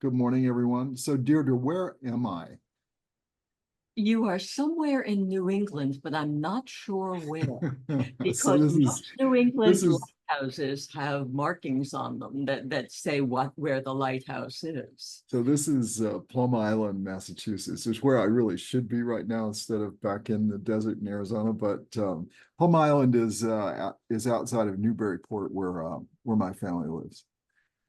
Good morning, everyone. So, Deirdre, where am I? You are somewhere in New England, but I'm not sure where, So because this most New this England is lighthouses have markings on them that say where the lighthouse is. this is Plum Island, Massachusetts, which is where I really should be right now instead of back in the desert in Arizona. But Plum Island is outside of Newburyport, where my family lives.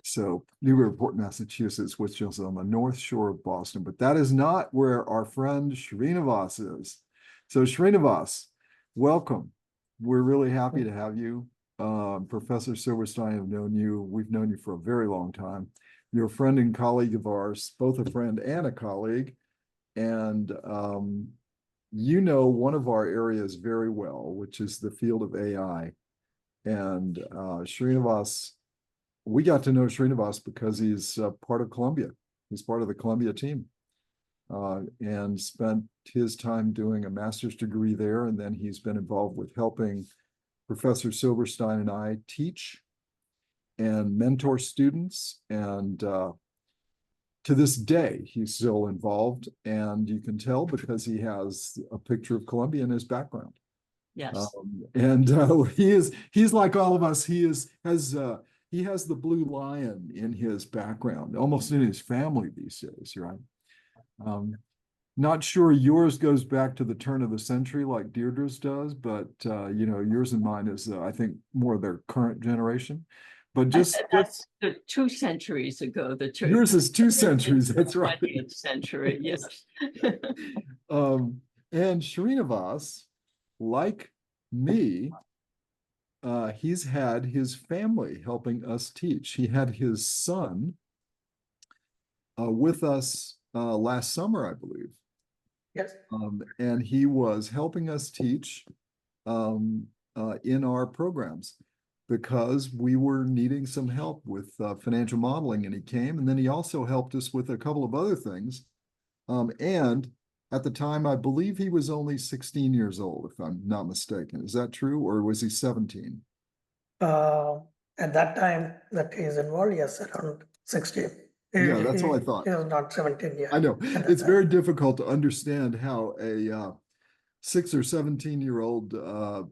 So Newburyport, Massachusetts, which is on the north shore of Boston, but that is not where our friend Srinivas is. So Srinivas, welcome. We're really happy to have you. Professor Silberstein, have known you. We've known you for a very long time. You're a friend and colleague of ours, both a friend and a colleague. And you know one of our areas very well, which is the field of AI. And Srinivas, we got to know Srinivas because he's part of Columbia. He's part of the Columbia team and spent his time doing a master's degree there. And then he's been involved with helping Professor Silberstein and I teach and mentor students. And to this day, he's still involved. And you can tell because he has a picture of Columbia in his background. Yes. And he's like all of us. He has the blue lion in his background, almost in his family these days, right? Not sure yours goes back to the turn of the century like Deirdre's does, but yours and mine is I think more their current generation. But that's the 2 centuries ago. Yours is 2 centuries. That's right. 20th century. Yes. And Srinivas, like me, he's had his family helping us teach. He had his son with us last summer, I believe. Yes. And he was helping us teach in our programs because we were needing some help with financial modeling, and he came, and then he also helped us with a couple of other things. And at the time, I believe he was only 16 years old, if I'm not mistaken. Is that true, or was he 17? At that time that he's involved, yes, around 16. Yeah, that's what I thought. He was not 17 yet. I know. It's very difficult to understand how a 6 or 17-year-old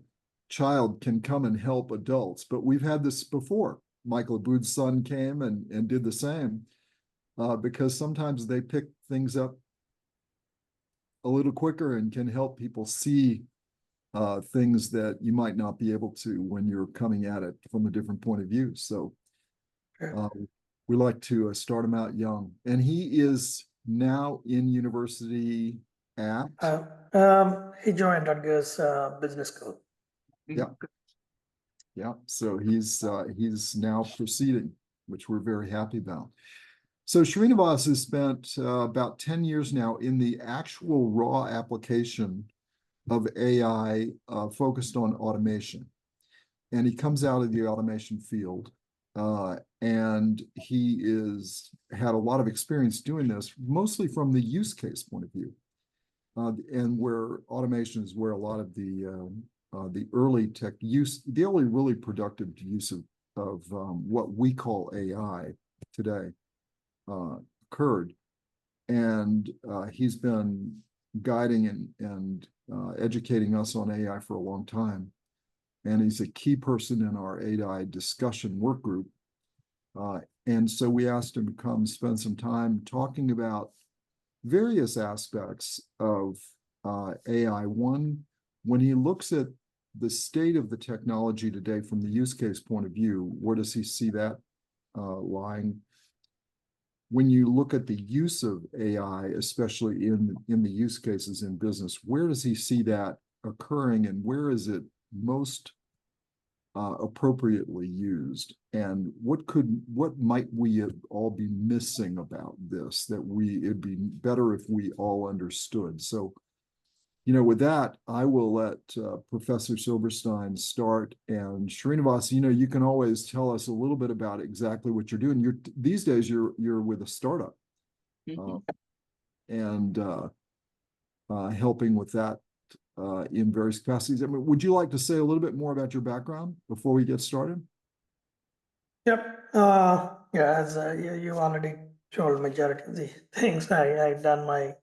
child can come and help adults, but we've had this before. Michael Aboud's son came and did the same because sometimes they pick things up a little quicker and can help people see things that you might not be able to when you're coming at it from a different point of view. So we like to start him out young. And he is now in university at? He joined Rutgers Business School. Yeah. Yeah, so he's now proceeding, which we're very happy about. So Srinivas has spent about 10 years now in the actual raw application of AI focused on automation. And he comes out of the automation field and he had a lot of experience doing this, mostly from the use case point of view. And where automation is where a lot of the early tech use, the only really productive use of what we call AI today occurred. And he's been guiding and educating us on AI for a long time. And he's a key person in our AI discussion work group. And so we asked him to come spend some time talking about various aspects of AI. One, when he looks at the state of the technology today from the use case point of view, where does he see that lying? When you look at the use of AI, especially in the use cases in business, where does he see that occurring, and where is it most appropriately used? And what might we all be missing about this that it'd be better if we all understood? So, with that, I will let Professor Silberstein start. And Srinivas, you can always tell us a little bit about exactly what you're doing. These days, you're with a startup and helping with that in various capacities. I mean, would you like to say a little bit more about your background before we get started? Yep. Yeah, as you already told majority of the things. I've done my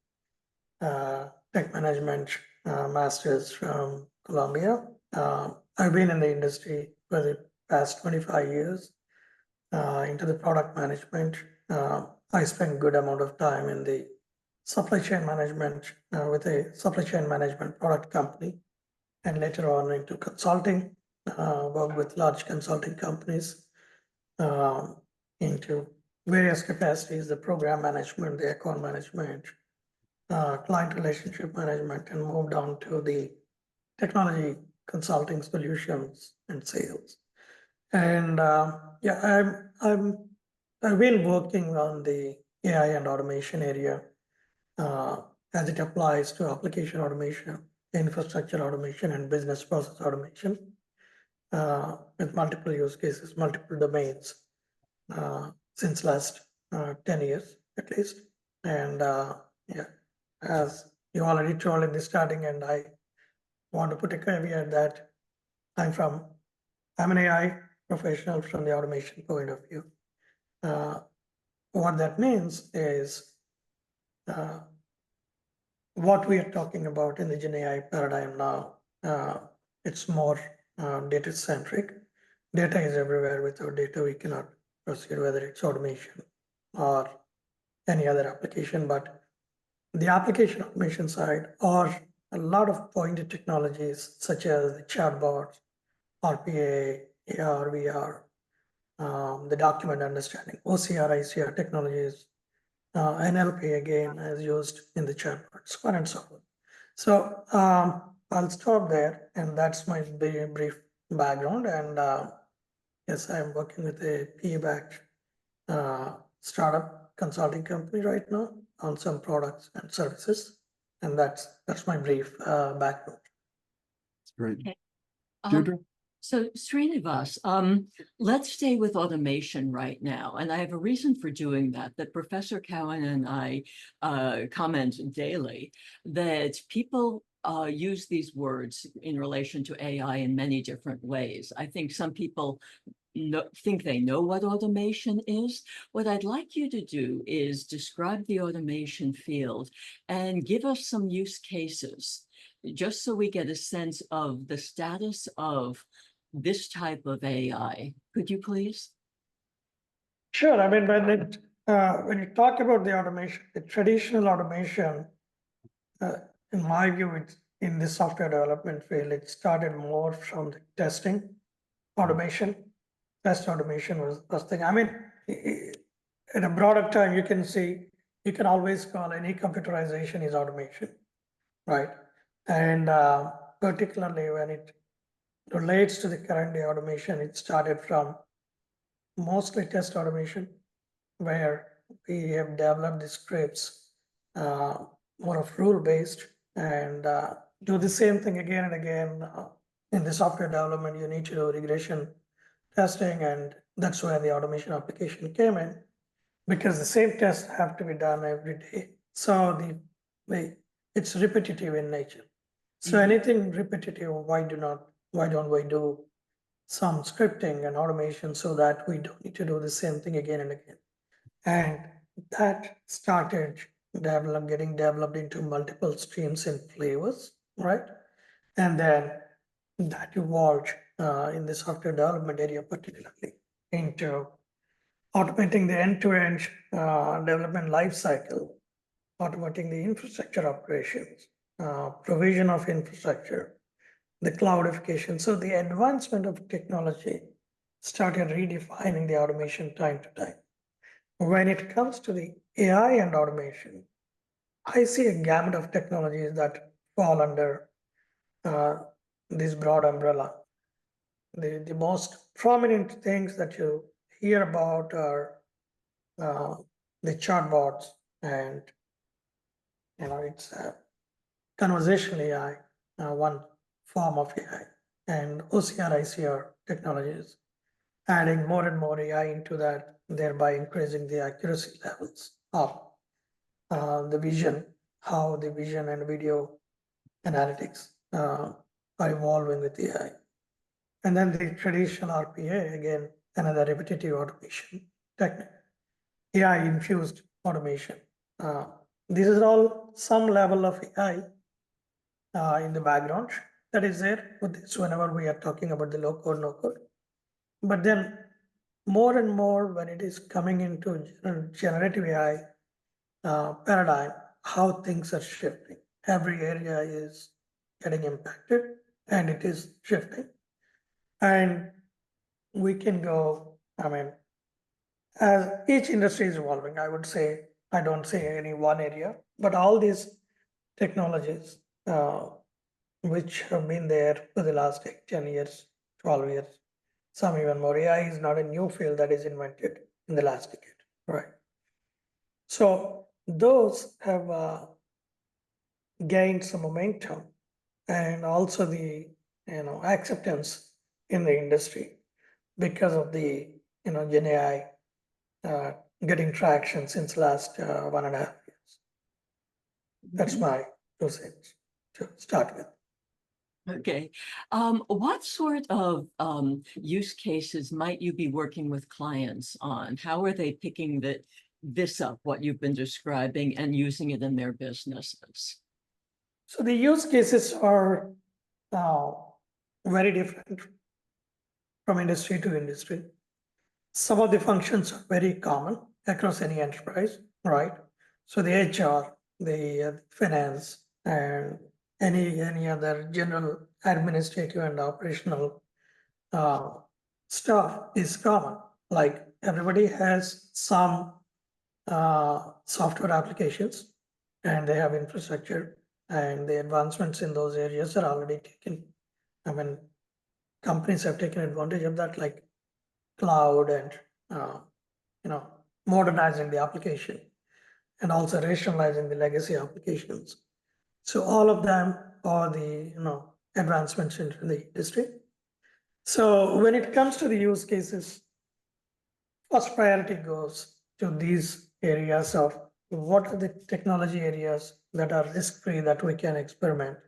tech management master's from Columbia. I've been in the industry for the past 25 years into the product management. I spent good amount of time in the supply chain management with a supply chain management product company, and later on into consulting, worked with large consulting companies into various capacities, the program management, the account management, client relationship management, and moved on to the technology consulting solutions and sales. And yeah, I've been working on the AI and automation area as it applies to application automation, infrastructure automation, and business process automation with multiple use cases, multiple domains since last 10 years at least. And yeah, as you already told in the starting, and I want to put a caveat that I'm an AI professional from the automation point of view. What that means is what we are talking about in the GenAI paradigm now, it's more data centric. Data is everywhere. Without data, we cannot proceed, whether it's automation or any other application. But the application automation side are a lot of pointed technologies such as the chatbots, RPA, AR, VR, the document understanding, OCR, ICR technologies, NLP again as used in the chatbots, so on and so forth. So I'll stop there, and that's my brief background. And yes, I'm working with a PE-backed startup consulting company right now on some products and services, and that's my brief background. It's great. Okay. Deirdre? So Srinivas, let's stay with automation right now. And I have a reason for doing that Professor Cowan and I comment daily that people use these words in relation to AI in many different ways. I think some people think they know what automation is. What I'd like you to do is describe the automation field and give us some use cases, just so we get a sense of the status of this type of AI. Could you please? Sure. I mean, when you talk about the automation, the traditional automation, in my view, it's in the software development field, it started more from the testing automation. Test automation was the first thing. I mean, in a broader term, you can always call any computerization is automation, right? And particularly when it relates to the current day automation, it started from mostly test automation, where we have developed the scripts more of rule-based and do the same thing again and again. In the software development, you need to do regression testing, and that's where the automation application came in, because the same tests have to be done every day. So it's repetitive in nature. So anything repetitive, why don't we do some scripting and automation so that we don't need to do the same thing again and again? And that started getting developed into multiple streams and flavors, right? And then that evolved in the software development area, particularly into automating the end-to-end development lifecycle, automating the infrastructure operations, provision of infrastructure, the cloudification. So the advancement of technology started redefining the automation time to time. When it comes to the AI and automation, I see a gamut of technologies that fall under this broad umbrella. The most prominent things that you hear about are the chatbots, and it's conversational AI, one form of AI, and OCR, ICR technologies, adding more and more AI into that, thereby increasing the accuracy levels of the vision, how the vision and video analytics are evolving with AI. And then the traditional RPA, again, another repetitive automation technique. AI infused automation. This is all some level of AI in the background that is there with this whenever we are talking about the low code, no code. But then more and more when it is coming into generative AI paradigm, how things are shifting. Every area is getting impacted and it is shifting. And we can go, I mean, as each industry is evolving, I would say, I don't say any one area, but all these technologies which have been there for the last 10 years, 12 years, some even more. AI is not a new field that is invented in the last decade, right? So those have gained some momentum and also the acceptance in the industry because of the Gen AI getting traction since last 1.5 years. That's my 2 cents to start with. Okay. What sort of use cases might you be working with clients on? How are they picking this up, what you've been describing, and using it in their businesses? So the use cases are very different from industry to industry. Some of the functions are very common across any enterprise, right? So the HR, the finance, and any other general administrative and operational stuff is common. Like everybody has some software applications and they have infrastructure, and the advancements in those areas are already taken. I mean, companies have taken advantage of that, like cloud and modernizing the application and also rationalizing the legacy applications. So all of them are the advancements into the industry. So when it comes to the use cases, first priority goes to these areas of what are the technology areas that are risk-free that we can experiment?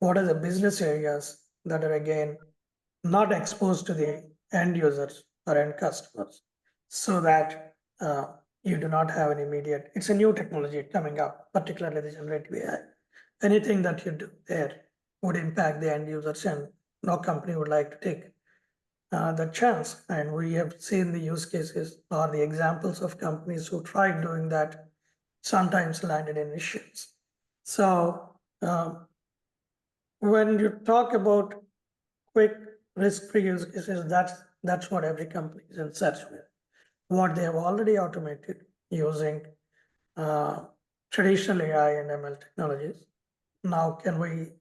What are the business areas that are again not exposed to the end users or end customers, so that you do not have an immediate, it's a new technology coming up, particularly the generative AI. Anything that you do there would impact the end users, and no company would like to take the chance. And we have seen the use cases or the examples of companies who tried doing that, sometimes landed in issues. So when you talk about quick risk-free use cases, that's what every company is in search with. What they have already automated using traditional AI and ML technologies. Now, can we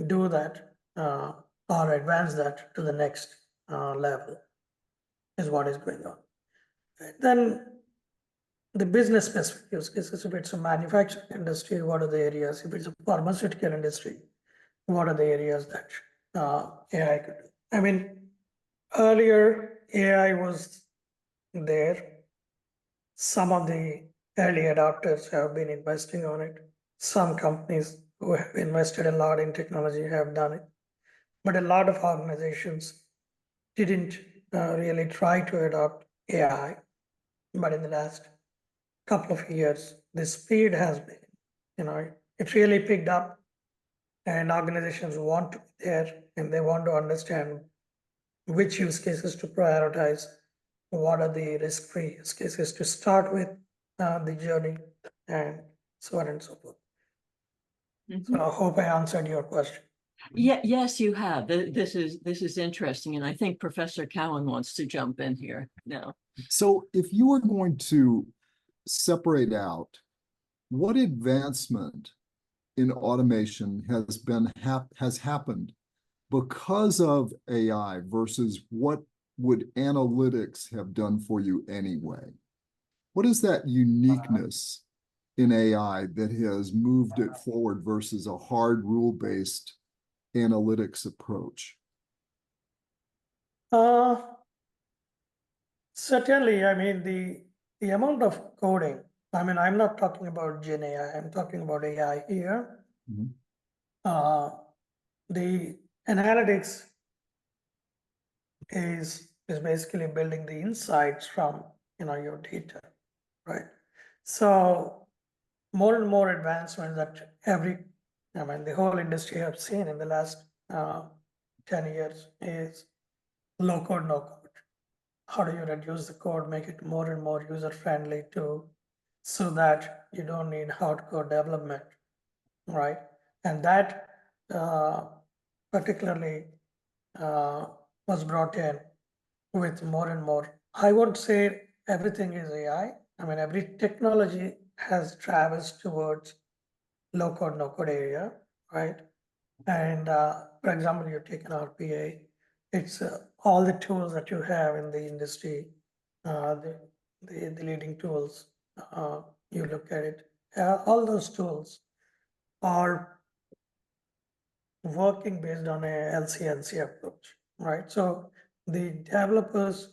do that or advance that to the next level is what is going on. And then the business specific use cases, if it's a manufacturing industry, what are the areas? If it's a pharmaceutical industry, what are the areas that AI could do? I mean, earlier AI was there. Some of the early adopters have been investing on it. Some companies who have invested a lot in technology have done it. But a lot of organizations didn't really try to adopt AI. But in the last couple of years, the speed has been, it really picked up, and organizations want to be there and they want to understand which use cases to prioritize, what are the risk-free use cases to start with the journey, and so on and so forth. Mm-hmm. So I hope I answered your question. Yeah, yes, you have. This is interesting, and I think Professor Cowan wants to jump in here now. So if you were going to separate out what advancement in automation has happened because of AI versus what would analytics have done for you anyway? What is that uniqueness in AI that has moved it forward versus a hard rule-based analytics approach? Certainly, I mean, the amount of coding, I mean, I'm not talking about GenAI, I'm talking about AI here. Mm-hmm. The analytics is basically building the insights from your data. right? So more and more advancements that the whole industry have seen in the last 10 years is low code, no code. How do you reduce the code, make it more and more user friendly so that you don't need hardcore development, right? And that particularly was brought in with more and more. I won't say everything is AI. I mean, every technology has traversed towards low code, no code area, right? And for example, you take an RPA, it's all the tools that you have in the industry, the leading tools, you look at it, all those tools are working based on a LCNC approach, right? So the developers,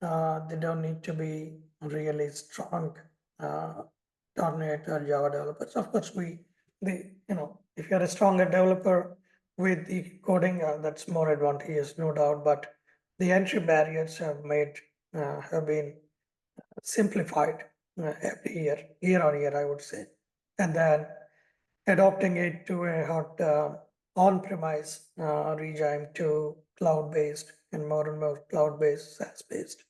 they don't need to be really strong .NET or Java developers. Of course, if you're a stronger developer with the coding, that's more advantageous, no doubt. But the entry barriers have been simplified every year on year, I would say, and then adopting it to a hot on-premise regime to cloud-based and more cloud-based, SaaS-based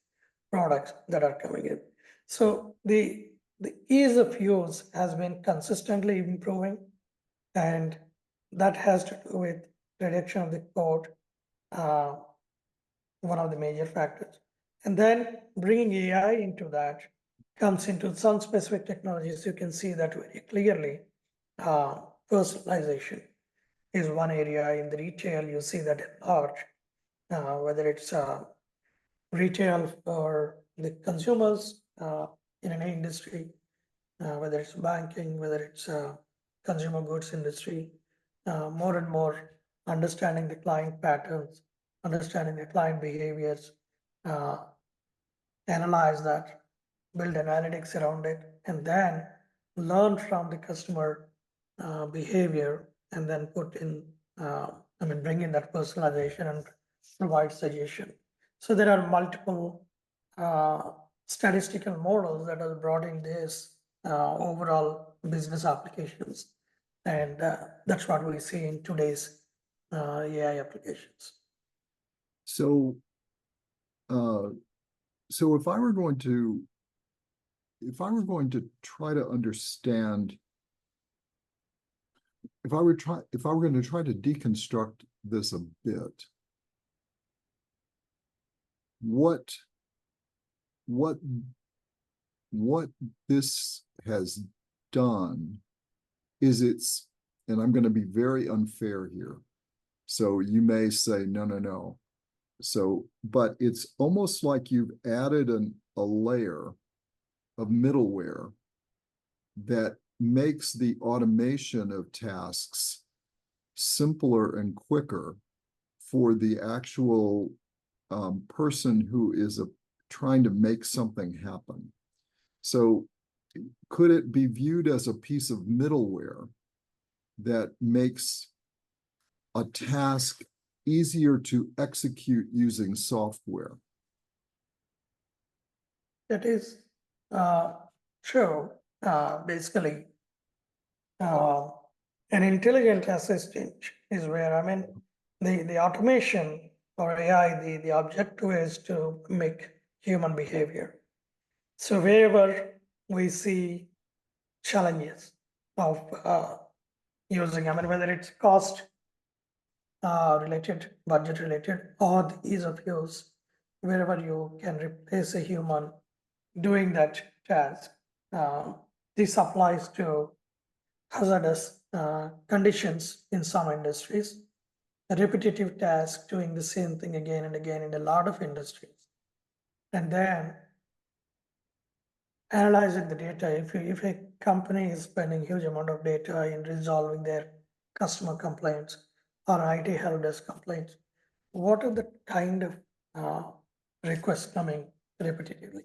products that are coming in. So the ease of use has been consistently improving, and that has to do with reduction of the code, one of the major factors. And then bringing AI into that comes into some specific technologies. You can see that very clearly. Personalization is one area. In the retail, you see that at large, whether it's retail for the consumers in any industry, whether it's banking, whether it's consumer goods industry, more and more understanding the client patterns, understanding the client behaviors, analyze that, build analytics around it, and then learn from the customer behavior, and then bring in that personalization and provide suggestion. So there are multiple statistical models that are brought in this overall business applications. And that's what we see in today's AI applications. So, so if I were going to try to understand, if I were going to try to deconstruct this a bit, what this has done is and I'm going to be very unfair here, so you may say no. So, but it's almost like you've added a layer of middleware that makes the automation of tasks simpler and quicker for the actual person who is trying to make something happen. So could it be viewed as a piece of middleware that makes a task easier to execute using software? That is true. Basically, an intelligent assistant is where, the automation or AI, the objective is to make human behavior. So wherever we see challenges of using, whether it's cost related, budget related, or the ease of use, wherever you can replace a human doing that task. This applies to hazardous conditions in some industries, a repetitive task, doing the same thing again and again in a lot of industries. And then analyzing the data. If a company is spending huge amount of data in resolving their customer complaints or IT help desk complaints, what are the kind of requests coming repetitively?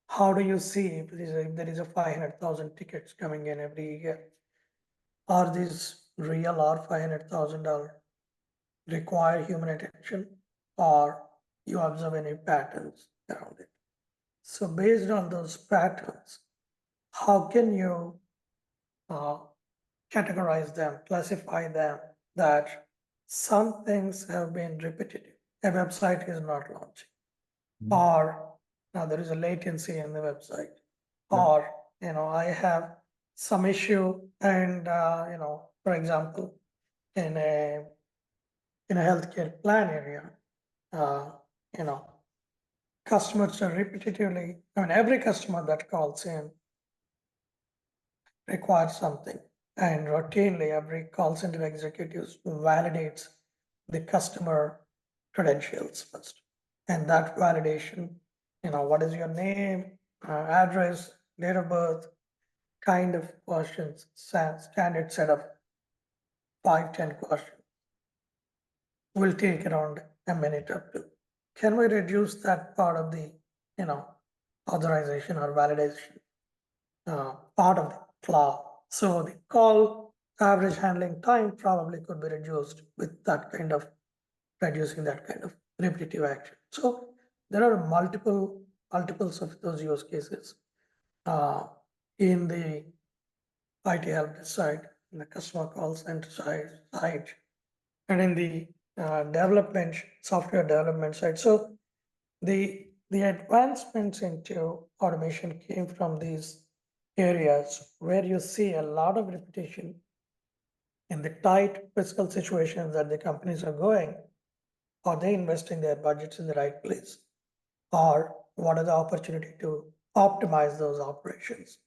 How do you see if there is a 500,000 tickets coming in every year? Are these real or $500,000 require human attention, or you observe any patterns around it? So based on those patterns, how can you categorize them, classify them, that some things have been repetitive. A website is not launching, or now there is a latency in the website, or I have some issue, and for example, in a healthcare plan area, you know, customers are repetitively. I mean, every customer that calls in requires something, and routinely every call center executives validates the customer credentials first, and that validation, what is your name, address, date of birth, kind of questions, standard set of 5-10 questions will take around a minute or two. Can we reduce that part of the authorization or validation part of the flaw? So the call average handling time probably could be reduced with that kind of reducing that kind of repetitive action. So there are multiples of those use cases in the IT help side, in the customer call center side, and in the development, software development side. So the advancements into automation came from these areas where you see a lot of repetition in the tight fiscal situations that the companies are going. Are they investing their budgets in the right place? Or what are the opportunity to optimize those operations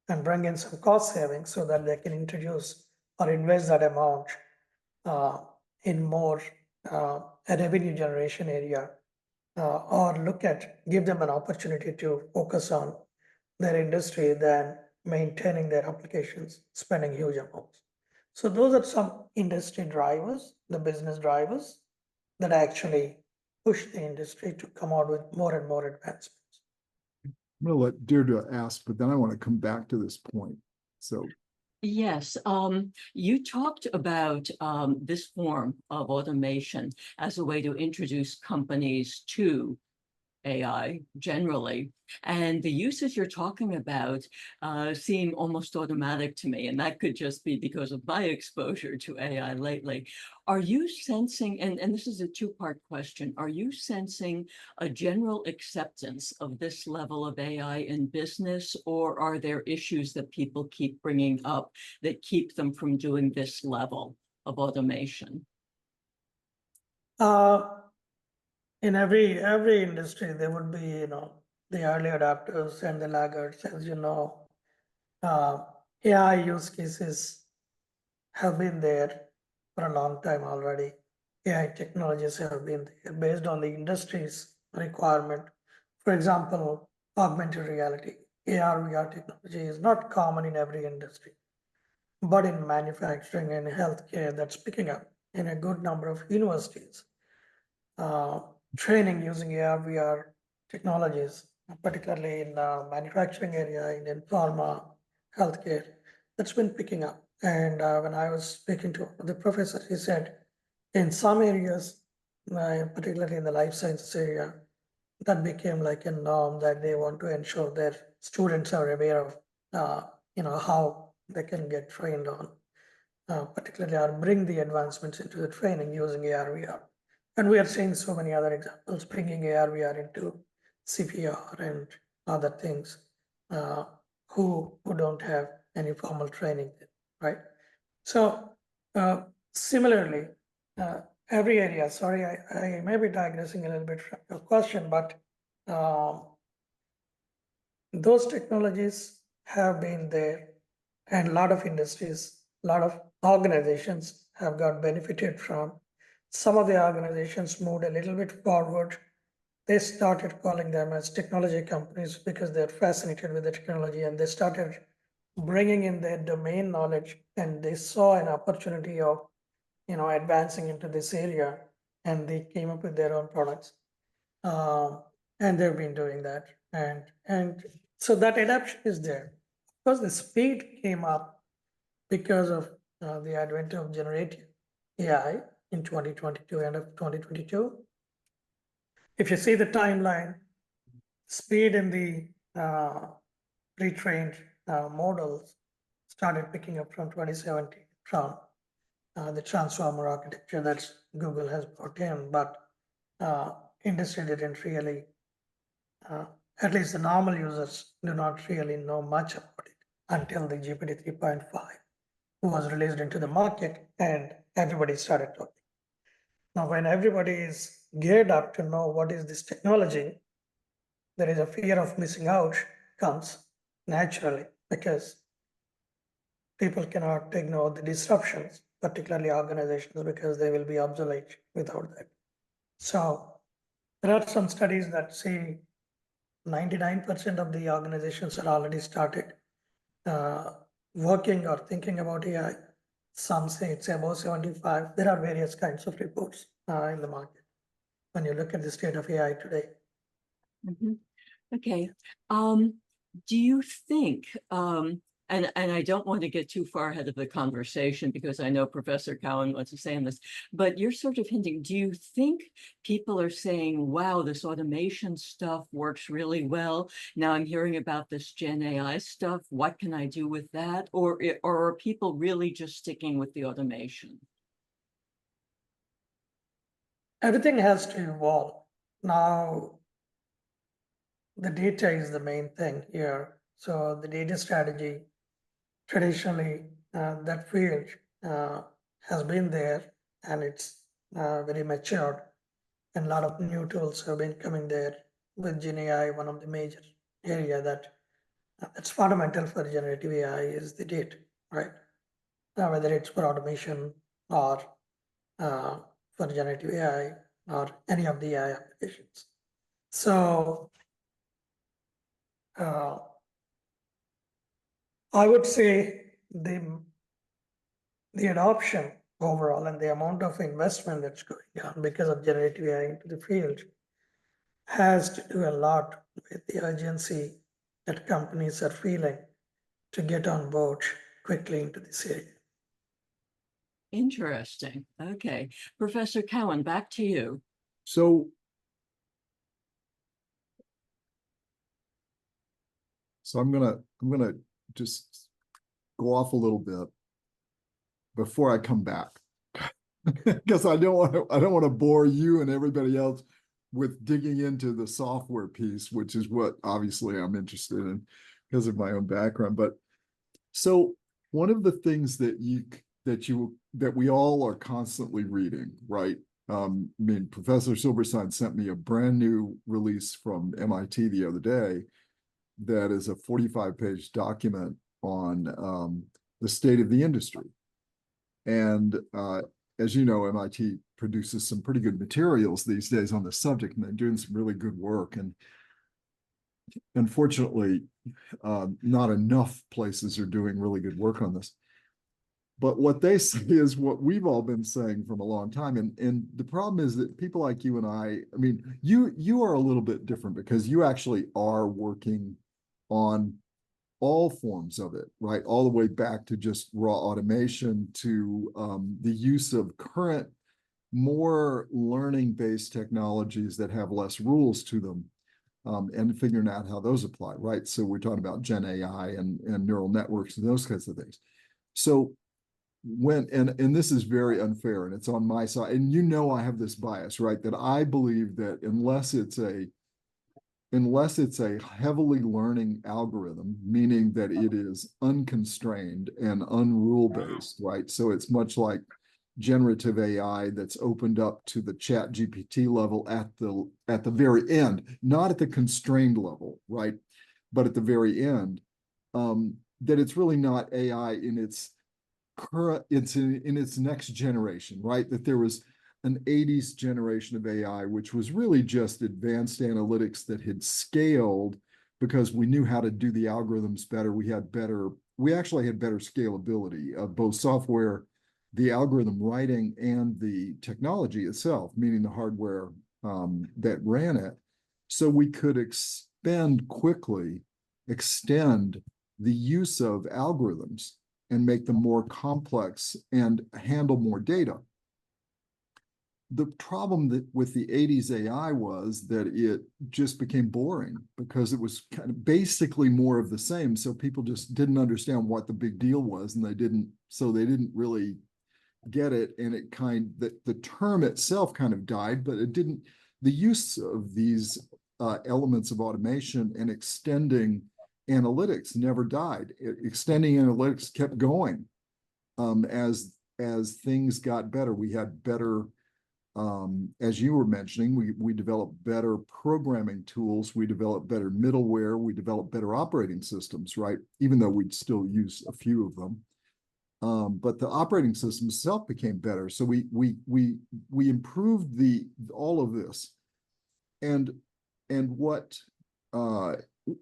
and bring in some cost savings so that they can introduce or invest that amount in more a revenue generation area, or give them an opportunity to focus on their industry than maintaining their applications, spending huge amounts. So those are some industry drivers, the business drivers that actually push the industry to come out with more and more advancements. I'm going to let Deirdre ask, but then I want to come back to this point. So yes, you talked about this form of automation as a way to introduce companies to AI generally, and the uses you're talking about seem almost automatic to me, and that could just be because of my exposure to AI lately. Are you sensing, and this is a two-part question, are you sensing a general acceptance of this level of AI in business, or are there issues that people keep bringing up that keep them from doing this level of automation? In every industry, there would be, the early adopters and the laggards. As you know, AI use cases have been there for a long time already. AI technologies have been there based on the industry's requirement. For example, augmented reality, AR/VR technology is not common in every industry, but in manufacturing and healthcare, that's picking up in a good number of universities. Training using AR/VR technologies, particularly in manufacturing area, in pharma, healthcare, that's been picking up. And when I was speaking to the professor, he said in some areas, particularly in the life sciences area, that became like a norm that they want to ensure their students are aware of, how they can get trained on, particularly or bring the advancements into the training using AR/VR. And we are seeing so many other examples bringing AR/VR into CPR and other things who don't have any formal training, right? So similarly, every area, sorry, I may be digressing a little bit from your question, but those technologies have been there, and a lot of industries, a lot of organizations have got benefited from. Some of the organizations moved a little bit forward. They started calling them as technology companies because they're fascinated with the technology, and they started bringing in their domain knowledge, and they saw an opportunity of, advancing into this area, and they came up with their own products. And they've been doing that. And so that adaptation is there. Of course, the speed came up because of the advent of generative AI in 2022, end of 2022. If you see the timeline, speed in the pre-trained models started picking up from 2017 from the transformer architecture that Google has brought in, but industry didn't really, at least the normal users do not really know much about it until the GPT 3.5 was released into the market and everybody started talking. Now, when everybody is geared up to know what is this technology, there is a fear of missing out comes naturally because people cannot ignore the disruptions, particularly organizations, because they will be obsolete without that. So there are some studies that say 99% of the organizations are already started working or thinking about AI. Some say it's above 75. There are various kinds of reports in the market when you look at the state of AI today. Mhm. Okay. Do you think, and I don't want to get too far ahead of the conversation because I know Professor Cowan wants to say on this, but you're sort of hinting, do you think people are saying, wow, this automation stuff works really well. Now I'm hearing about this GenAI stuff. What can I do with that? Or are people really just sticking with the automation? Everything has to evolve. Now, the data is the main thing here. So the data strategy, traditionally, that field has been there and it's very matured. And a lot of new tools have been coming there with GenAI. One of the major area that's fundamental for generative AI is the data, right? Whether it's for automation or for generative AI or any of the AI applications. So I would say the adoption overall and the amount of investment that's going on because of generative AI into the field has to do a lot with the urgency that companies are feeling to get on board quickly into this area. Interesting. Okay. Professor Cowan, back to you. So I'm gonna just go off a little bit before I come back. Because I don't want to bore you and everybody else with digging into the software piece, which is what obviously I'm interested in because of my own background. But so one of the things that we all are constantly reading, right? I mean, Professor Silberstein sent me a brand new release from MIT the other day that is a 45-page document on the state of the industry. And as you know, MIT produces some pretty good materials these days on the subject, and they're doing some really good work. And unfortunately, not enough places are doing really good work on this. But what they say is what we've all been saying from a long time. And the problem is that people like you and I mean, you are a little bit different because you actually are working on all forms of it, right? All the way back to just raw automation to the use of current, more learning-based technologies that have less rules to them, and figuring out how those apply, right? So we're talking about Gen AI and neural networks and those kinds of things. So and this is very unfair and it's on my side, and you know I have this bias, right? That I believe that unless it's a heavily learning algorithm, meaning that it is unconstrained and unrule-based, right? So it's much like generative AI that's opened up to the ChatGPT level at the very end, not at the constrained level, right? But at the very end, that it's really not AI in its current, it's in its next generation, right? That there was an 80s generation of AI, which was really just advanced analytics that had scaled because we knew how to do the algorithms better. We actually had better scalability of both software, the algorithm writing, and the technology itself, meaning the hardware that ran it. So we could extend the use of algorithms and make them more complex and handle more data. the problem that with the 80s AI was that it just became boring because it was kind of basically more of the same. So people just didn't understand what the big deal was, and they didn't really get it. And the term itself kind of died, but it didn't, the use of these elements of automation and extending analytics never died. Extending analytics kept going as things got better. We had better, as you were mentioning, we developed better programming tools, we developed better middleware, we developed better operating systems, right? Even though we'd still use a few of them. But the operating system itself became better. So we improved all of this. And what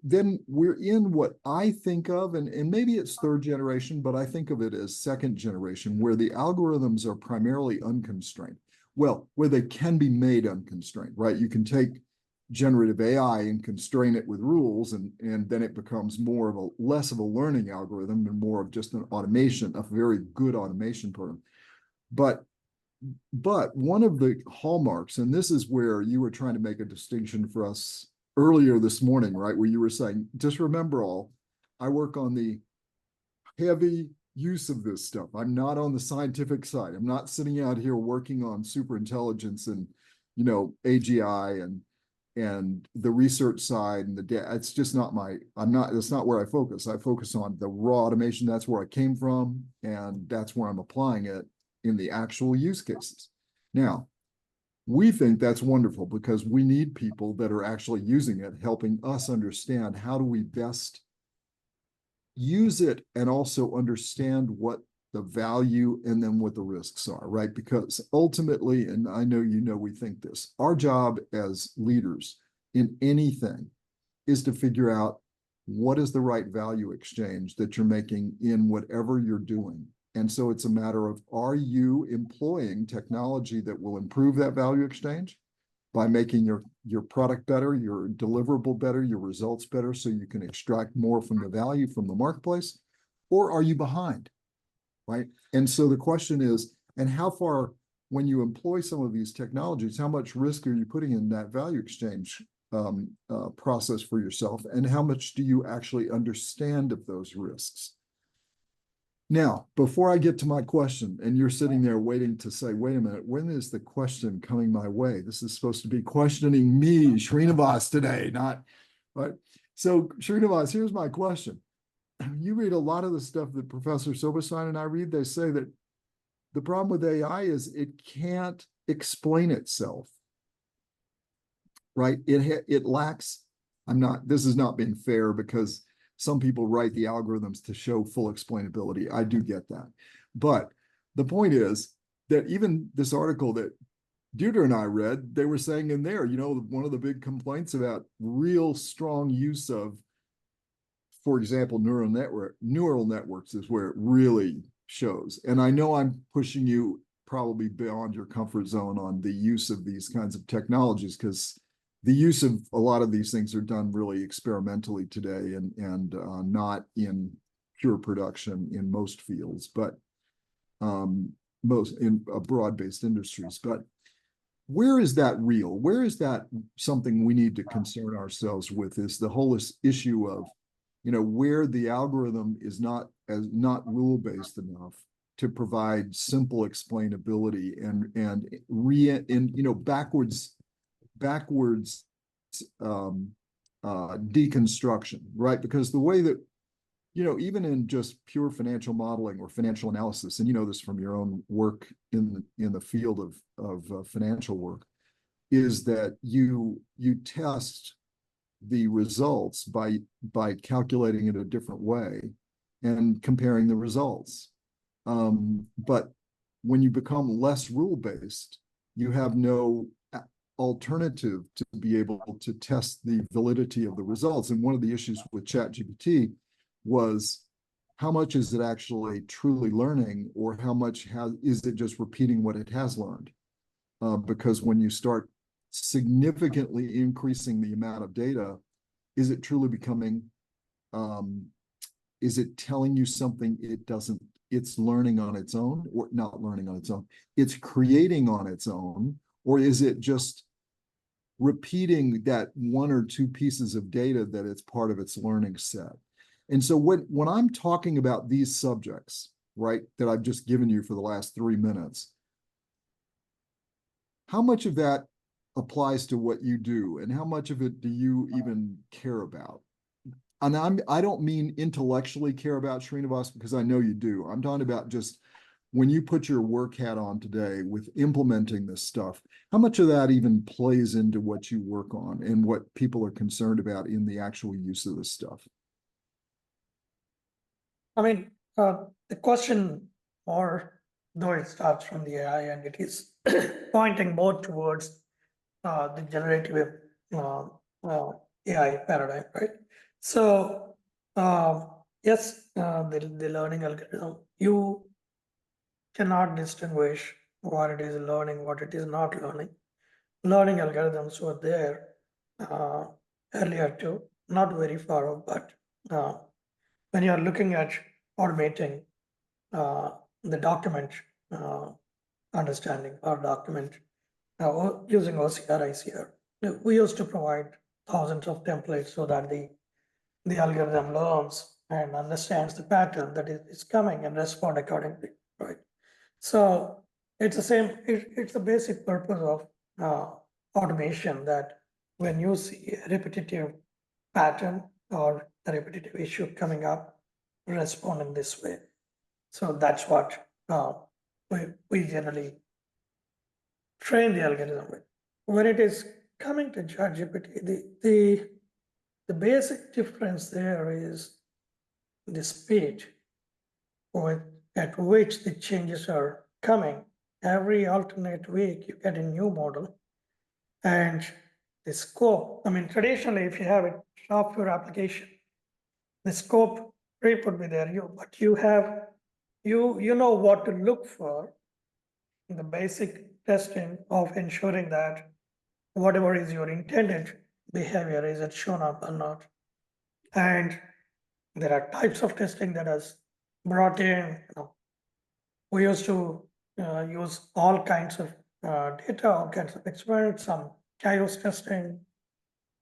then we're in what I think of, and maybe it's third generation, but I think of it as second generation, where the algorithms are primarily unconstrained. Well, where they can be made unconstrained, right? You can take generative AI and constrain it with rules, and then it becomes less of a learning algorithm and more of just an automation, a very good automation program. But one of the hallmarks, and this is where you were trying to make a distinction for us earlier this morning, right? Where you were saying, just remember I work on the heavy use of this stuff. I'm not on the scientific side. I'm not sitting out here working on super intelligence and, AGI and the research side and it's just not that's not where I focus. I focus on the raw automation. That's where I came from. And that's where I'm applying it in the actual use cases. Now, we think that's wonderful because we need people that are actually using it, helping us understand how do we best use it and also understand what the value and then what the risks are, right? Because ultimately, and I know we think this, our job as leaders in anything is to figure out what is the right value exchange that you're making in whatever you're doing. And so it's a matter of, are you employing technology that will improve that value exchange by making your product better, your deliverable better, your results better, so you can extract more from the value from the marketplace? Or are you behind, right? And so the question is, and how far, when you employ some of these technologies, how much risk are you putting in that value exchange process for yourself? And how much do you actually understand of those risks? Now, before I get to my question, and you're sitting there waiting to say, wait a minute, when is the question coming my way? This is supposed to be questioning me, Srinivas, today, not, right? So, Srinivas, here's my question. You read a lot of the stuff that Professor Silberstein and I read. They say that the problem with AI is it can't explain itself, right? It lacks, this is not being fair because some people write the algorithms to show full explainability. I do get that. But the point is that even this article that Deirdre and I read, they were saying in there, one of the big complaints about real strong use of, for example, neural networks is where it really shows. And I know I'm pushing you probably beyond your comfort zone on the use of these kinds of technologies, because the use of a lot of these things are done really experimentally today and not in pure production in most fields, but most in broad-based industries. But where is that real? Where is that something we need to concern ourselves with? Is the whole issue of, where the algorithm is not rule-based enough to provide simple explainability and backwards deconstruction, right? Because the way that, even in just pure financial modeling or financial analysis, and you know this from your own work in the field of financial work, is that you test the results by calculating it a different way and comparing the results. But when you become less rule-based, you have no alternative to be able to test the validity of the results. And one of the issues with ChatGPT was, how much is it actually truly learning, or how much is it just repeating what it has learned? Because when you start significantly increasing the amount of data, is it truly becoming, is it telling you something it it's learning on its own, or not learning on its own, it's creating on its own, or is it just repeating that one or two pieces of data that it's part of its learning set? And so when I'm talking about these subjects, right, that I've just given you for the last 3 minutes, how much of that applies to what you do, and how much of it do you even care about? And I don't mean intellectually care about, Srinivas, because I know you do. I'm talking about just when you put your work hat on today with implementing this stuff, how much of that even plays into what you work on and what people are concerned about in the actual use of this stuff? I mean, the question, or though it starts from the AI and it is pointing more towards the generative AI paradigm, right? So yes, the learning algorithm, you cannot distinguish what it is learning, what it is not learning. Learning algorithms were there earlier too, not very far off, but when you're looking at automating the document understanding or document using OCR, ICR, we used to provide thousands of templates so that the algorithm learns and understands the pattern that is coming and respond accordingly, right? So it's the same, it's the basic purpose of automation, that when you see a repetitive pattern or a repetitive issue coming up, respond in this way. So that's what we generally train the algorithm with. When it is coming to ChatGPT, the basic difference there is the speed at which the changes are coming. Every alternate week, you get a new model, and the scope. I mean, traditionally, if you have a software application, the scope would be there. But you have you know what to look for in the basic testing of ensuring that whatever is your intended behavior, is it shown up or not. And there are types of testing that has brought in. We used to use all kinds of data, all kinds of experiments, some chaos testing,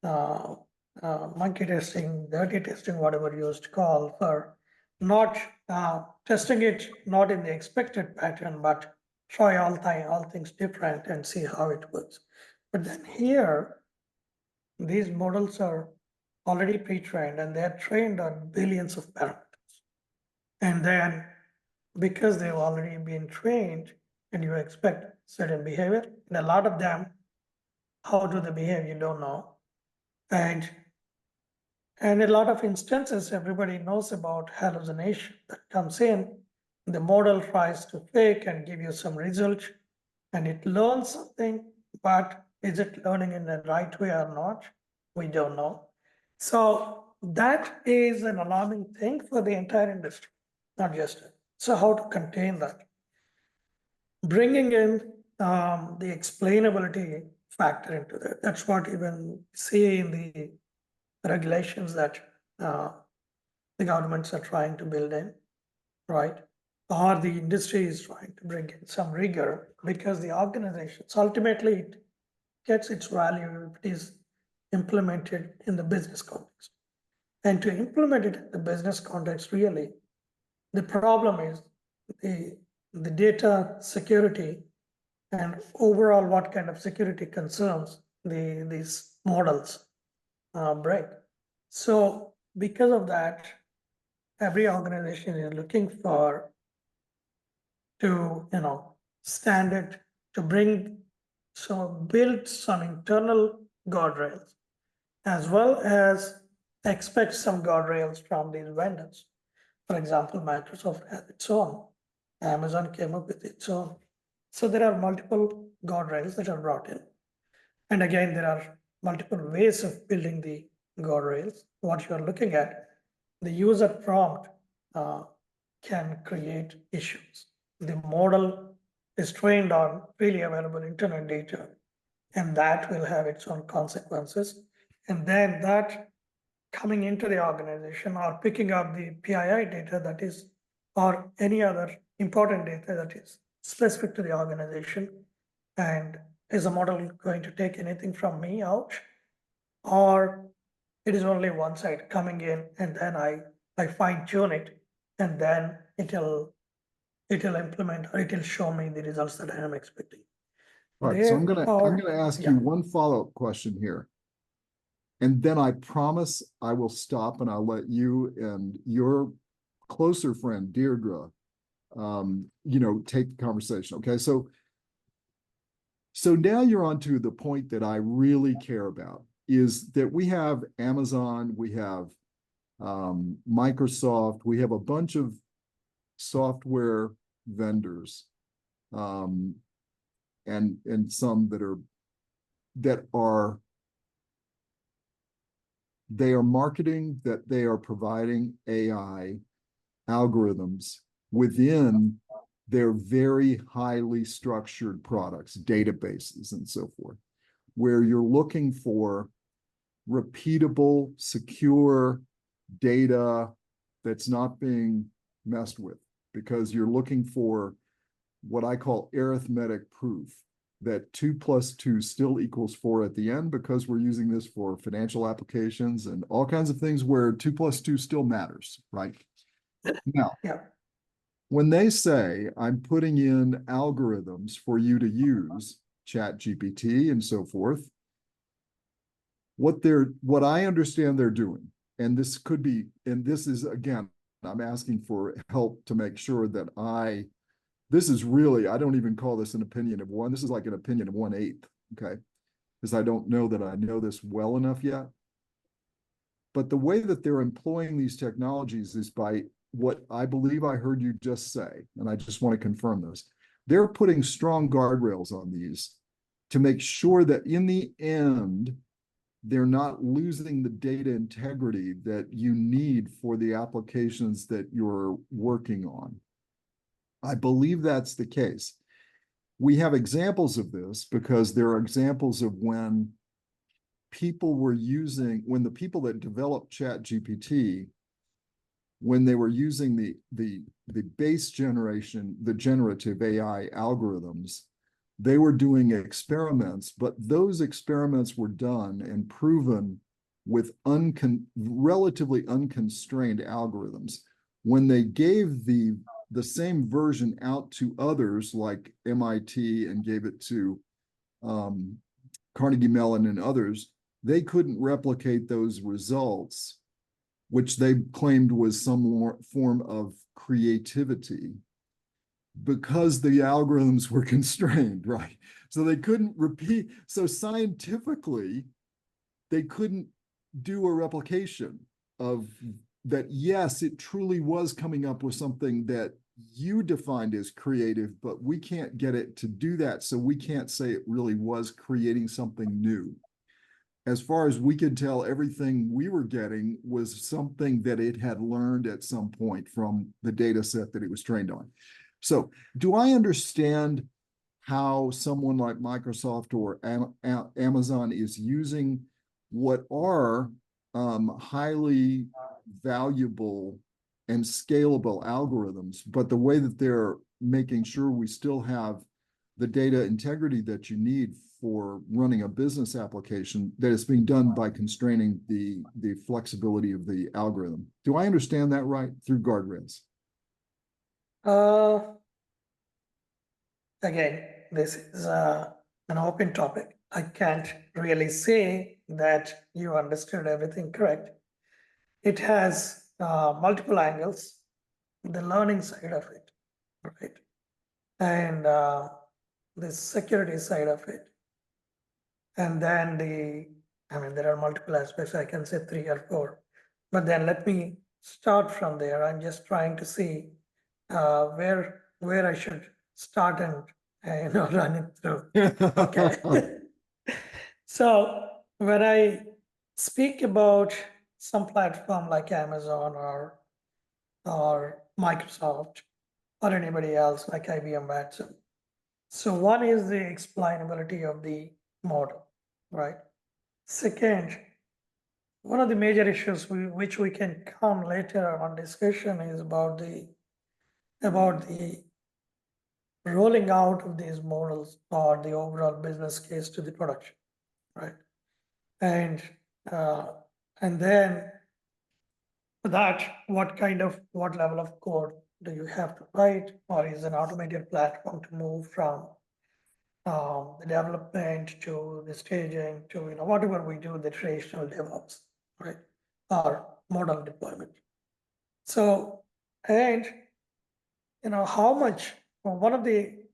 monkey testing, dirty testing, whatever you used to call, for not testing it not in the expected pattern, but try all things different and see how it works. But then here, these models are already pre-trained and they're trained on billions of parameters. And then because they've already been trained and you expect certain behavior, and a lot of them, how do they behave, you don't know. And a lot of instances, everybody knows about hallucination that comes in. The model tries to fake and give you some result, and it learns something, but is it learning in the right way or not? We don't know. So that is an alarming thing for the entire industry, not just it. So how to contain that? Bringing in the explainability factor into that. That's what even see in the regulations that the governments are trying to build in, right? Or the industry is trying to bring in some rigor, because the organizations, ultimately it gets its value if it is implemented in the business context. And to implement it in the business context, really, the problem is the data security and overall what kind of security concerns these models break. So because of that, every organization is looking for to stand it, to build some internal guardrails, as well as expect some guardrails from these vendors. For example, Microsoft has its own, Amazon came up with its own. So there are multiple guardrails that are brought in. And again, there are multiple ways of building the guardrails. What you're looking at, the user prompt can create issues. The model is trained on freely available internet data, and that will have its own consequences. And then that coming into the organization or picking up the PII data that is or any other important data that is specific to the organization. And is the model going to take anything from me out? Or it is only one side coming in and then I fine tune it and then it'll implement or it'll show me the results that I am expecting. All right, so I'm There gonna are- ask yeah. you one follow-up question here. And then I promise I will stop and I'll let you and your closer friend Deirdre, take the conversation. Okay, so now you're on to the point that I really care about, is that we have Amazon, we have Microsoft, we have a bunch of software vendors, and some that are they are marketing that they are providing AI algorithms within their very highly structured products, databases, and so forth, where you're looking for repeatable, secure data that's not being messed with, because you're looking for what I call arithmetic proof, that 2 + 2 still equals 4 at the end, because we're using this for financial applications and all kinds of things where 2 + 2 still matters, right? Now, Yeah. when they say I'm putting in algorithms for you to use, ChatGPT and so forth, what I understand they're doing, and this could be, and this is, again, I'm asking for help to make sure that this is really, I don't even call this an opinion of one. This is like an opinion of 1/8, okay? Because I don't know that I know this well enough yet. But the way that they're employing these technologies is by what I believe I heard you just say, and I just want to confirm this. They're putting strong guardrails on these to make sure that in the end, they're not losing the data integrity that you need for the applications that you're working on. I believe that's the case. We have examples of this because there are examples of when the people that developed ChatGPT, when they were using the base generation, the generative AI algorithms, they were doing experiments, but those experiments were done and proven with relatively unconstrained algorithms. When they gave the same version out to others like MIT and gave it to Carnegie Mellon and others, they couldn't replicate those results, which they claimed was some more form of creativity, because the algorithms were constrained, right? So they couldn't repeat. So scientifically, they couldn't do a replication of that. Yes, it truly was coming up with something that you defined as creative, but we can't get it to do that. So we can't say it really was creating something new. As far as we could tell, everything we were getting was something that it had learned at some point from the data set that it was trained on. So do I understand how someone like Microsoft or Amazon is using what are highly valuable and scalable algorithms, but the way that they're making sure we still have the data integrity that you need for running a business application, that is being done by constraining the flexibility of the algorithm? Do I understand that right through guardrails? Again, this is an open topic. I can't really say that you understood everything correct. It has multiple angles, the learning side of it, right? And the security side of it. And then there are multiple aspects, I can say 3 or 4. But then let me start from there. I'm just trying to see where I should start and run it through. Okay. So when I speak about some platform like Amazon or Microsoft or anybody else like IBM Watson, so one is the explainability of the model, right? Second, one of the major issues which we can come later on discussion is about the about the rolling out of these models or the overall business case to the production, right? And then that, what level of code do you have to write, or is an automated platform to move from the development to the staging to whatever we do the traditional DevOps, right? Or model deployment. So, and how much, one of the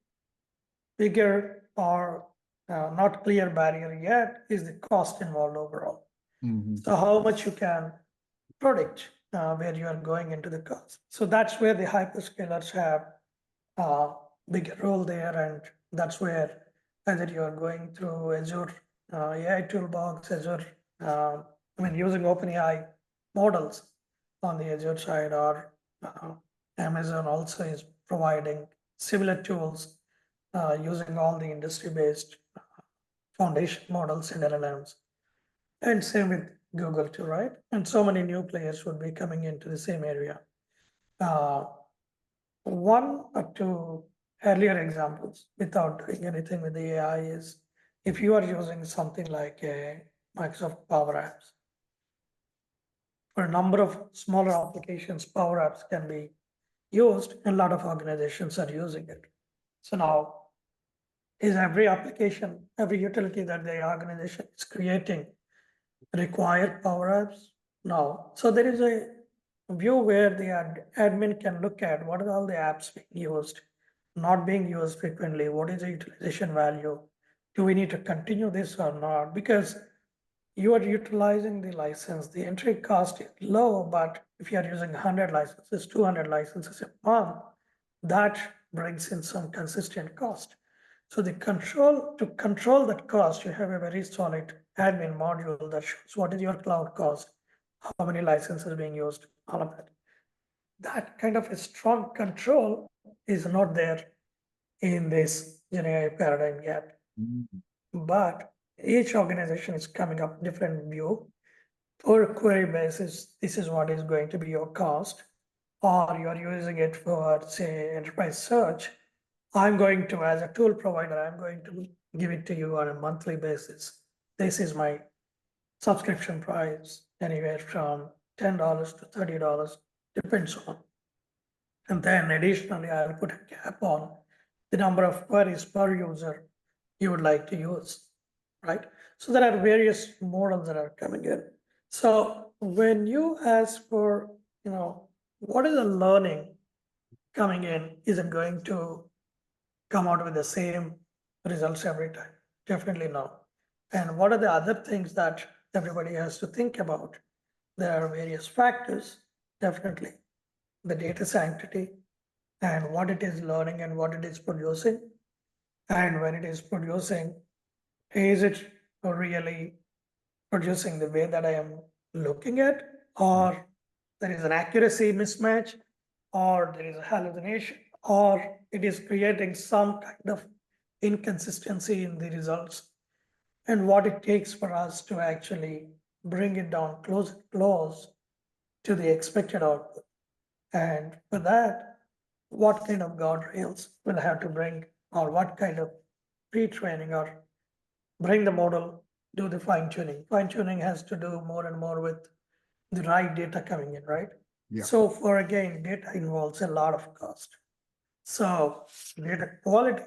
bigger or not clear barrier yet is the cost involved overall. Mhm. So how much you can predict where you are going into the cost. So that's where the hyperscalers have a big role there, and that's where whether you are going through Azure AI toolbox, Azure, using OpenAI models on the Azure side, or Amazon also is providing similar tools using all the industry-based foundation models and LLMs. And same with Google too, right? And so many new players would be coming into the same area. One or two earlier examples without doing anything with the AI is if you are using something like a Microsoft Power Apps, for a number of smaller applications, Power Apps can be used, and a lot of organizations are using it. So now, is every application, every utility that the organization is creating require Power Apps? No. So there is a view where the admin can look at what are all the apps being used, not being used frequently, what is the utilization value? Do we need to continue this or not? Because you are utilizing the license, the entry cost is low, but if you are using 100 licenses, 200 licenses a month, that brings in some consistent cost. So to control that cost, you have a very solid admin module that shows what is your cloud cost, how many licenses being used, all of that. That kind of a strong control is not there in this GenAI paradigm yet. Mhm. But each organization is coming up different view. Per query basis, this is what is going to be your cost, or you're using it for, say, enterprise search. I'm going to, as a tool provider, I'm going to give it to you on a monthly basis. This is my subscription price, anywhere from $10 to $30, depends on. And then additionally, I'll put a cap on the number of queries per user you would like to use, right? So there are various models that are coming in. So when you ask for, what is the learning coming in, is it going to come out with the same results every time? Definitely no. And what are the other things that everybody has to think about? There are various factors, definitely. The data sanctity and what it is learning and what it is producing. And when it is producing, is it really producing the way that I am looking at, or there is an accuracy mismatch, or there is a hallucination, or it is creating some kind of inconsistency in the results, and what it takes for us to actually bring it down close to the expected output. And for that, what kind of guardrails will have to bring, or what kind of pre-training, or bring the model, do the fine tuning. Fine tuning has to do more and more with the right data coming in, right? Yeah. So for again, data involves a lot of cost. So data quality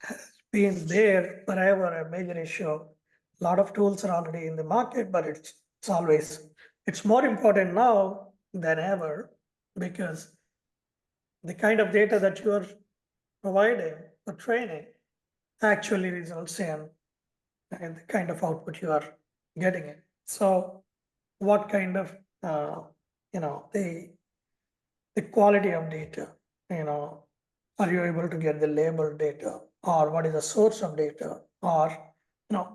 has been there forever, a major issue. A lot of tools are already in the market, but it's more important now than ever, because the kind of data that you are providing for training actually results in and the kind of output you are getting it. So what kind of, the quality of data, are you able to get the labeled data, or what is the source of data, or,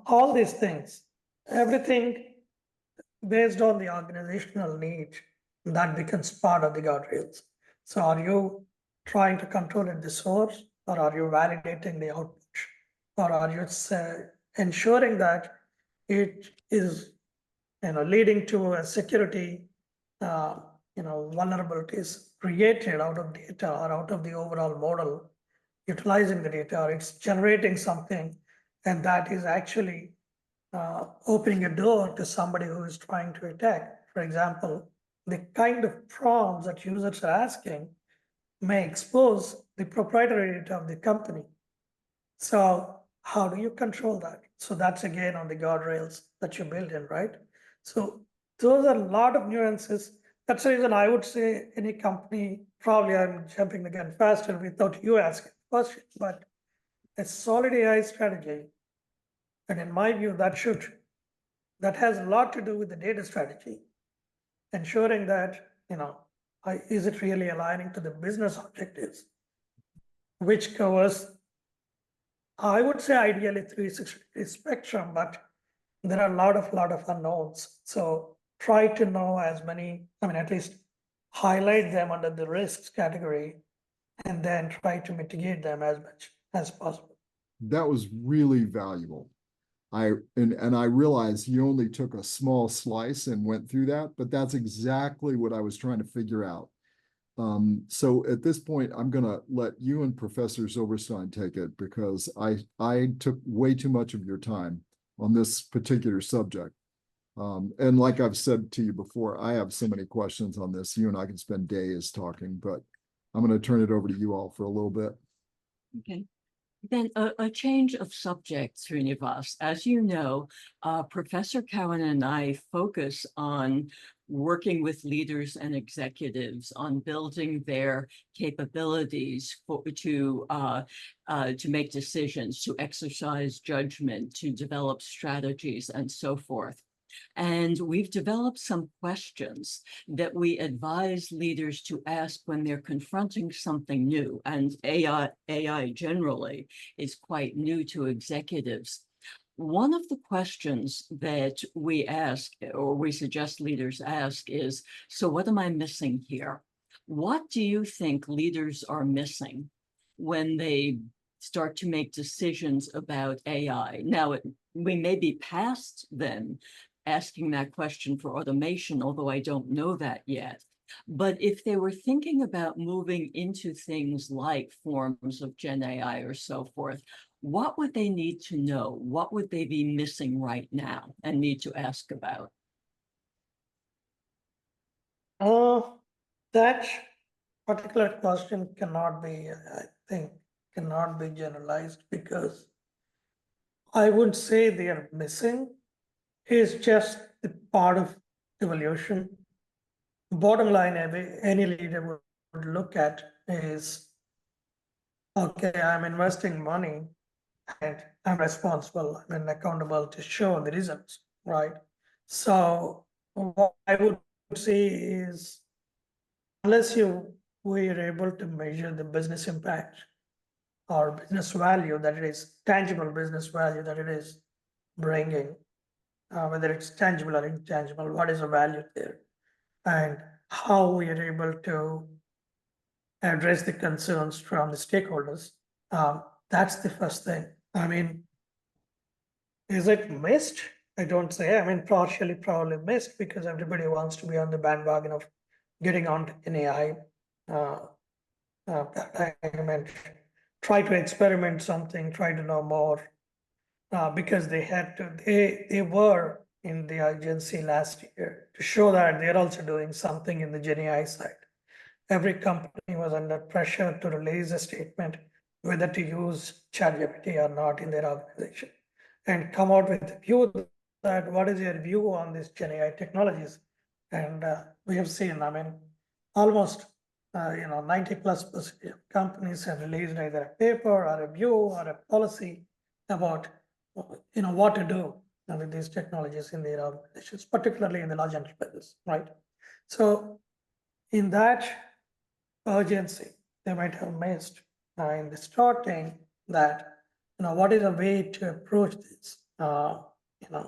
all these things, everything based on the organizational need, that becomes part of the guardrails. So are you trying to control at the source, or are you validating the output, or are you ensuring that it is leading to a security vulnerabilities created out of data or out of the overall model, utilizing the data, or it's generating something, and that is actually opening a door to somebody who is trying to attack. For example, the kind of prompts that users are asking may expose the proprietary data of the company. So how do you control that? So that's again on the guardrails that you build in, right? So those are a lot of nuances. That's the reason I would say any company, probably I'm jumping the gun faster without you asking questions, but a solid AI strategy, and in my view, that has a lot to do with the data strategy, ensuring that, is it really aligning to the business objectives, which covers, I would say ideally 360 spectrum, but there are a lot of unknowns. So try to know as many, at least highlight them under the risks category, and then try to mitigate them as much as possible. That was really valuable. And I realized you only took a small slice and went through that, but that's exactly what I was trying to figure out. So at this point, I'm going to let you and Professor Silberstein take it, because I took way too much of your time on this particular subject. And like I've said to you before, I have so many questions on this. You and I can spend days talking, but I'm going to turn it over to you all for a little bit. Okay. Then a change of subject, Srinivas. As you know, Professor Cowan and I focus on working with leaders and executives on building their capabilities to make decisions, to exercise judgment, to develop strategies, and so forth. And we've developed some questions that we advise leaders to ask when they're confronting something new. And AI generally is quite new to executives. One of the questions that we ask, or we suggest leaders ask, is, so what am I missing here? What do you think leaders are missing when they start to make decisions about AI? Now, we may be past then asking that question for automation, although I don't know that yet. But if they were thinking about moving into things like forms of GenAI or so forth, what would they need to know? What would they be missing right now and need to ask about? That particular question cannot be, I think, cannot be generalized, because I would say they are missing is just the part of evolution. Bottom line, any leader would look at is, okay, I'm investing money and I'm responsible, I'm accountable to show the results, right? So what I would say is, unless we are able to measure the business impact or business value, that it is tangible business value that it is bringing, whether it's tangible or intangible, what is the value there, and how we are able to address the concerns from the stakeholders. That's the first thing. Is it missed? I don't say. Partially probably missed, because everybody wants to be on the bandwagon of getting on an AI. Try to experiment something, try to know more, because they had to. They were in the agency last year to show that they're also doing something in the GenAI side. Every company was under pressure to release a statement whether to use ChatGPT or not in their organization, and come out with a view that what is your view on these GenAI technologies. And we have seen, almost 90+% of companies have released either a paper or a view or a policy about what to do with these technologies in their organizations, particularly in the large enterprises, right? So in that urgency, they might have missed in the starting that, what is a way to approach this?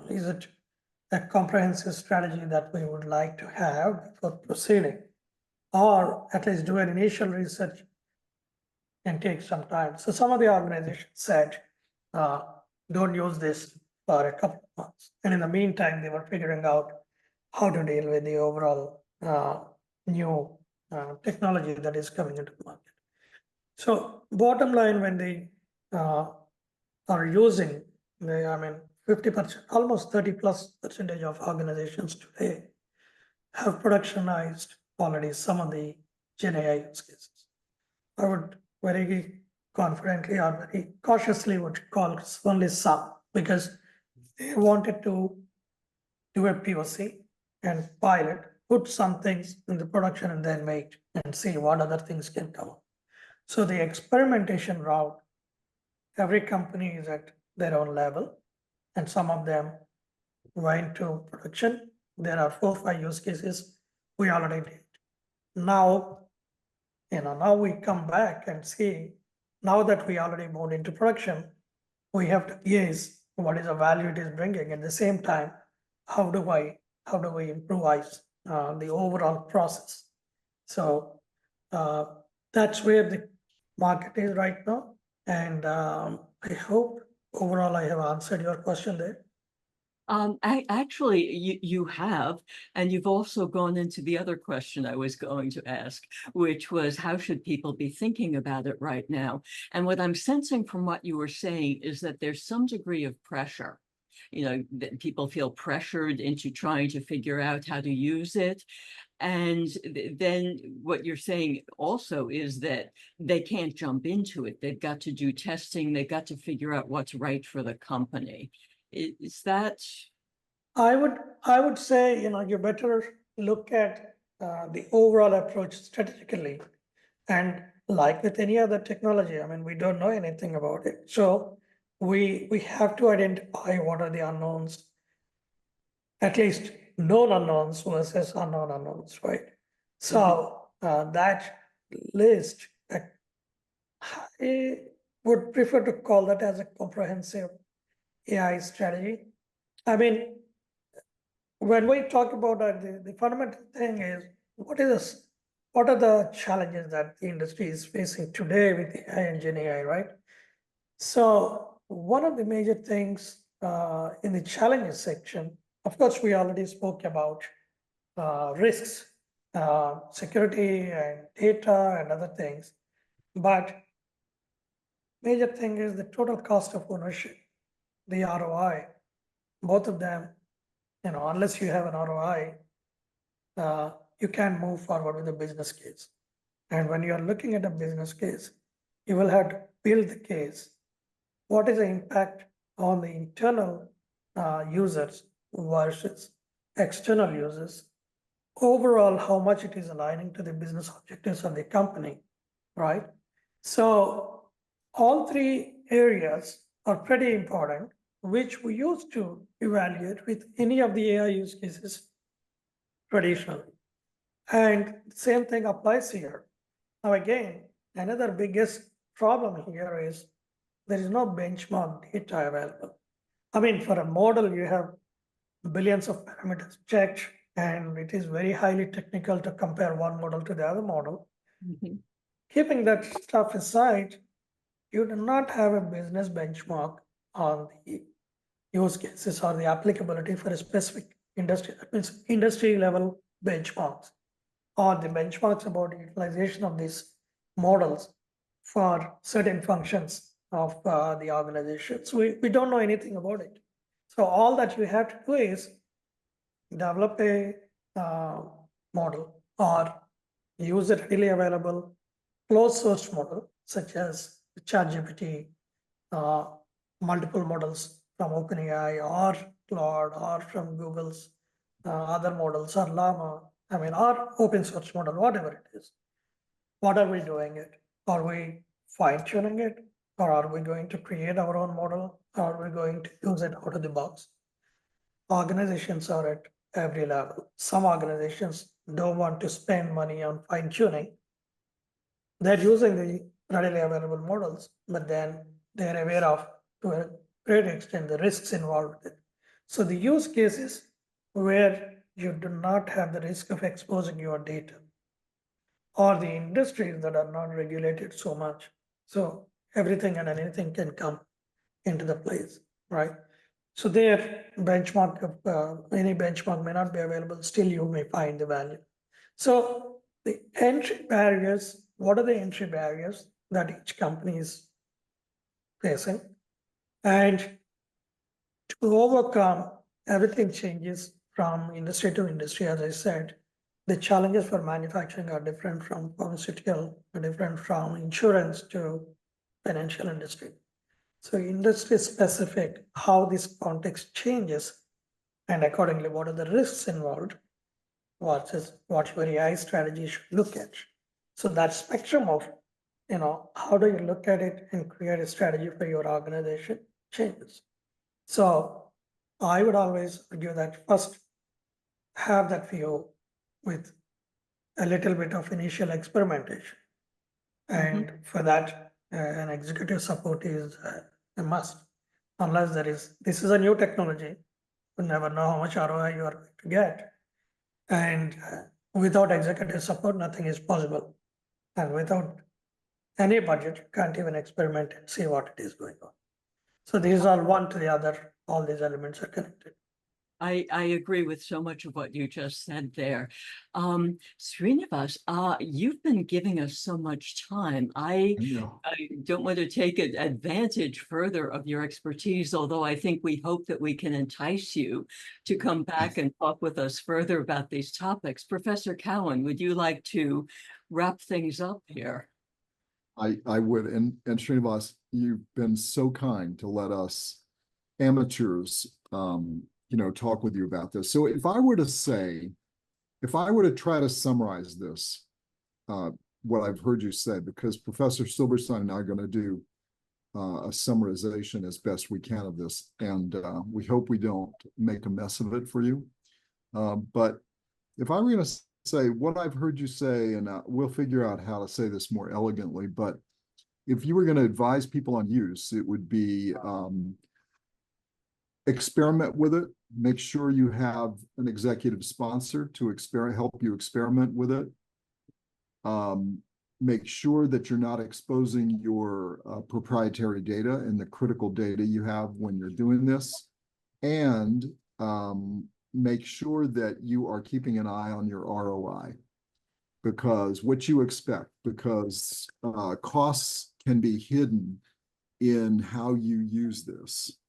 Is it a comprehensive strategy that we would like to have for proceeding, or at least do an initial research and take some time? So some of the organizations said, don't use this for a couple of months. And in the meantime, they were figuring out how to deal with the overall new technology that is coming into the market. So bottom line, when they are using, 50%, almost 30+% of organizations today have productionized already some of the GenAI use cases. I would very confidently or very cautiously would call only some, because they wanted to do a POC and pilot, put some things in the production and then make and see what other things can come up. So the experimentation route, every company is at their own level, and some of them went to production. There are 4 or 5 use cases we already did. Now, now we come back and see, now that we already moved into production, we have to gauge what is the value it is bringing. At the same time, how do we improvise the overall process? So that's where the market is right now. And I hope overall I have answered your question there. Actually, you have, and you've also gone into the other question I was going to ask, which was how should people be thinking about it right now? And what I'm sensing from what you were saying is that there's some degree of pressure. That people feel pressured into trying to figure out how to use it. And then what you're saying also is that they can't jump into it. They've got to do testing. They've got to figure out what's right for the company. Is that? I would say, you better look at the overall approach strategically. And like with any other technology, we don't know anything about it. So we have to identify what are the unknowns, at least known unknowns versus unknown unknowns, right? So that list, I would prefer to call that as a comprehensive AI strategy. When we talk about the fundamental thing is, what are the challenges that the industry is facing today with AI and GenAI, right? So one of the major things in the challenges section, of course, we already spoke about risks, security and data and other things, but major thing is the total cost of ownership, the ROI, both of them, unless you have an ROI, you can't move forward with a business case. And when you are looking at a business case, you will have to build the case. What is the impact on the internal users versus external users? Overall, how much it is aligning to the business objectives of the company, right? So all 3 areas are pretty important, which we used to evaluate with any of the AI use cases traditionally. And same thing applies here. Now, again, another biggest problem here is there is no benchmark data available. For a model, you have billions of parameters checked, and it is very highly technical to compare one model to the other model. Keeping that stuff aside, you do not have a business benchmark on the use cases or the applicability for a specific industry. That means industry level benchmarks or the benchmarks about utilization of these models for certain functions of the organizations. We don't know anything about it. So all that you have to do is develop a model or use a readily available closed source model, such as ChatGPT, multiple models from OpenAI or Claude or from Google's other models or Llama, or open source model, whatever it is. What are we doing it? Are we fine tuning it? Or are we going to create our own model? Or are we going to use it out of the box? Organizations are at every level. Some organizations don't want to spend money on fine tuning. They're using the readily available models, but then they're aware of, to a great extent, the risks involved with it. So the use cases where you do not have the risk of exposing your data, or the industries that are not regulated so much. So everything and anything can come into the place, right? So their benchmark of any benchmark may not be available, still you may find the value. So the entry barriers, what are the entry barriers that each company is facing? And to overcome, everything changes from industry to industry, as I said. The challenges for manufacturing are different from pharmaceutical, are different from insurance to financial industry. So industry specific, how this context changes, and accordingly, what are the risks involved, what your AI strategy should look at. So that spectrum of, how do you look at it and create a strategy for your organization changes. So I would always argue that first have that view with a little bit of initial experimentation. And for that, an executive support is a must. Unless this is a new technology, you never know how much ROI you are going to get. And without executive support, nothing is possible. And without any budget, you can't even experiment and see what it is going on. So these are one to the other, all these elements are connected. I agree with so much of what you just said there. Srinivas, you've been giving us so much time. I don't want to take advantage further of your expertise, although I think we hope that we can entice you to come back and talk with us further about these topics. Professor Cowan, would you like to wrap things up here? I would, and Srinivas, you've been so kind to let us amateurs talk with you about this. So if I were to try to summarize this, what I've heard you say, because Professor Silberstein and I are going to do a summarization as best we can of this, and we hope we don't make a mess of it for you. But if I were going to say what I've heard you say, and we'll figure out how to say this more elegantly, but if you were going to advise people on use, it would be experiment with it. Make sure you have an executive sponsor to help you experiment with it. Make sure that you're not exposing your proprietary data and the critical data you have when you're doing this. And make sure that you are keeping an eye on your ROI, because what you expect, because costs can be hidden in how you use this.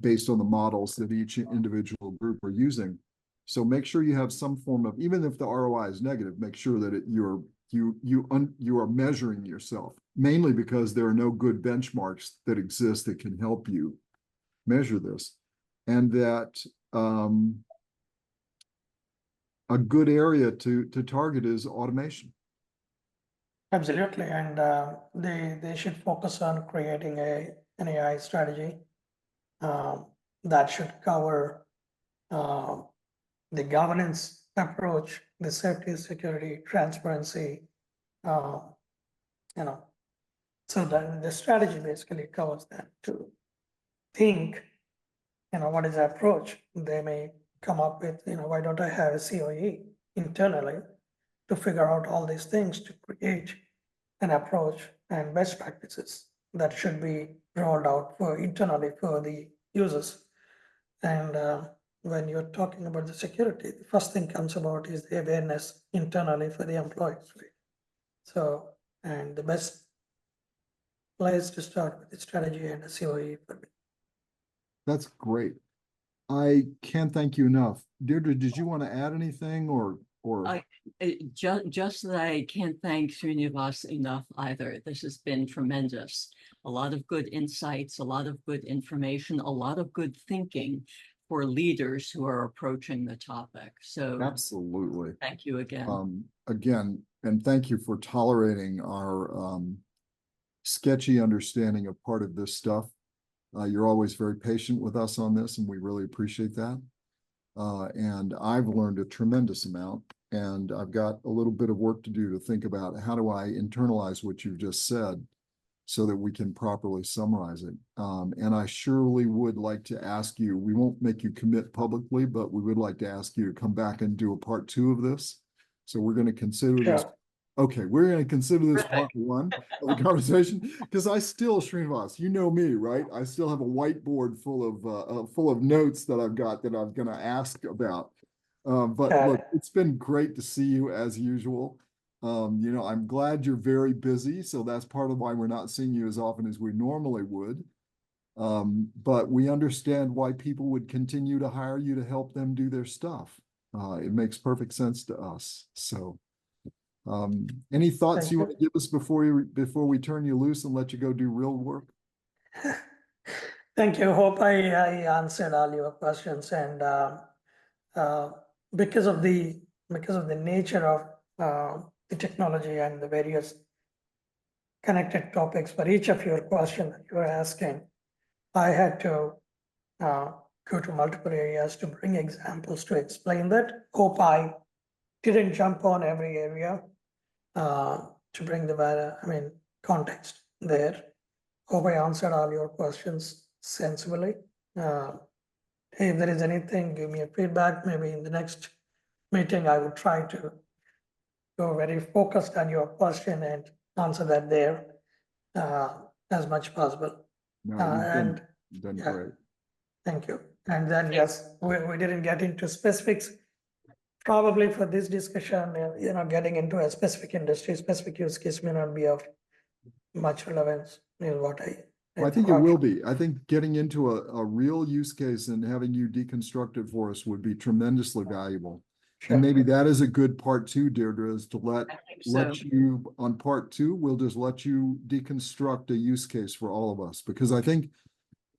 Based on the models that each individual group are using. So make sure you have some form of, even if the ROI is negative, make sure that you are measuring yourself, mainly because there are no good benchmarks that exist that can help you measure this. And that a good area to target is automation. Absolutely, and they should focus on creating an AI strategy that should cover the governance approach, the safety, security, transparency, So the strategy basically covers that. To think, what is the approach? They may come up with, why don't I have a COE internally to figure out all these things to create an approach and best practices that should be rolled out internally for the users. And when you're talking about the security, the first thing comes about is the awareness internally for the employees. Right? So, and the best place to start with the strategy and the COE for me. That's great. I can't thank you enough. Deirdre, did you want to add anything or? Just that I can't thank Srinivas enough either. This has been tremendous. A lot of good insights, a lot of good information, a lot of good thinking for leaders who are approaching the topic. So absolutely. Thank you again. Again, and thank you for tolerating our sketchy understanding of part of this stuff. You're always very patient with us on this, and we really appreciate that. And I've learned a tremendous amount, and I've got a little bit of work to do to think about how do I internalize what you've just said so that we can properly summarize it. And I surely would like to ask you, we won't make you commit publicly, but we would like to ask you to come back and do a part 2 of this. So we're going to consider this. Okay, we're going to consider this part 1 of the conversation, because I still, Srinivas, you know me, right? I still have a whiteboard full of notes that I've got that I'm going to ask about. But Got look, it. it's been great to see you as usual. I'm glad you're very busy, so that's part of why we're not seeing you as often as we normally would. But we understand why people would continue to hire you to help them do their stuff. It makes perfect sense to us. So, any thoughts Thank you you. want to give us before we turn you loose and let you go do real work? Thank you. Hope I answered all your questions. And because of the nature of the technology and the various connected topics for each of your questions that you were asking, I had to go to multiple areas to bring examples to explain that. Hope I didn't jump on every area to bring the context there. Hope I answered all your questions sensibly. If there is anything, give me a feedback. Maybe in the next meeting, I will try to go very focused on your question and answer that there as much possible. No, And you've done yeah. great. Thank you. And then, yes, we didn't get into specifics. Probably for this discussion, getting into a specific industry, specific use case may not be of much relevance, is what I think it will be. I think getting into a real use case and having you deconstruct it for us would be tremendously valuable. Sure. And maybe that is a good part two, Deirdre, is to I think let so. you, on part two, we'll just let you deconstruct a use case for all of us, because I think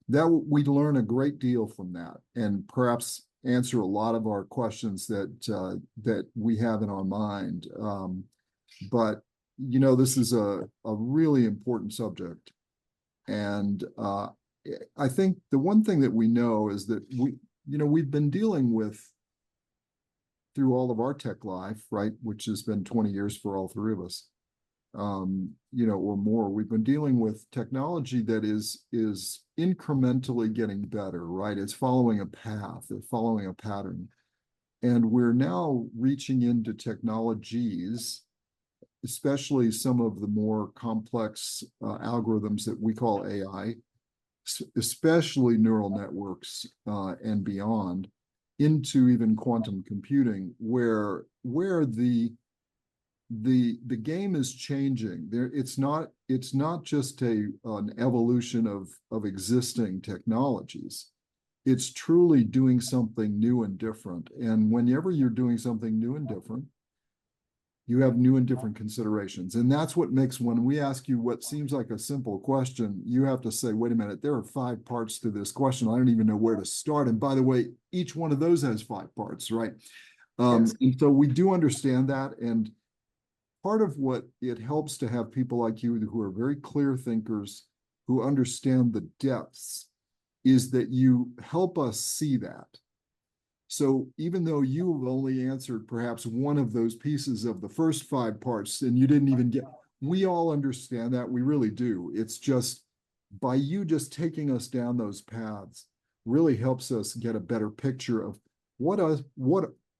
that we'd learn a great deal from that and perhaps answer a lot of our questions that we have in our mind. But, this is a really important subject. And I think the one thing that we know is that we've been dealing with, through all of our tech life, right, which has been 20 years for all three of us, or more, we've been dealing with technology that is incrementally getting better, right? It's following a path, it's following a pattern. And we're now reaching into technologies, especially some of the more complex algorithms that we call AI, especially neural networks and beyond, into even quantum computing, where the game is changing. It's not just an evolution of existing technologies. It's truly doing something new and different. And whenever you're doing something new and different, you have new and different considerations. And that's what makes, when we ask you what seems like a simple question, you have to say, wait a minute, there are 5 parts to this question. I don't even know where to start. And by the way, each one of those has 5 parts, right? Yes. And so we do understand that. And part of what it helps to have people like you who are very clear thinkers, who understand the depths, is that you help us see that. So even though you've only answered perhaps one of those pieces of the first 5 parts, and you didn't even get, we all understand that, we really do. It's just by you just taking us down those paths really helps us get a better picture of what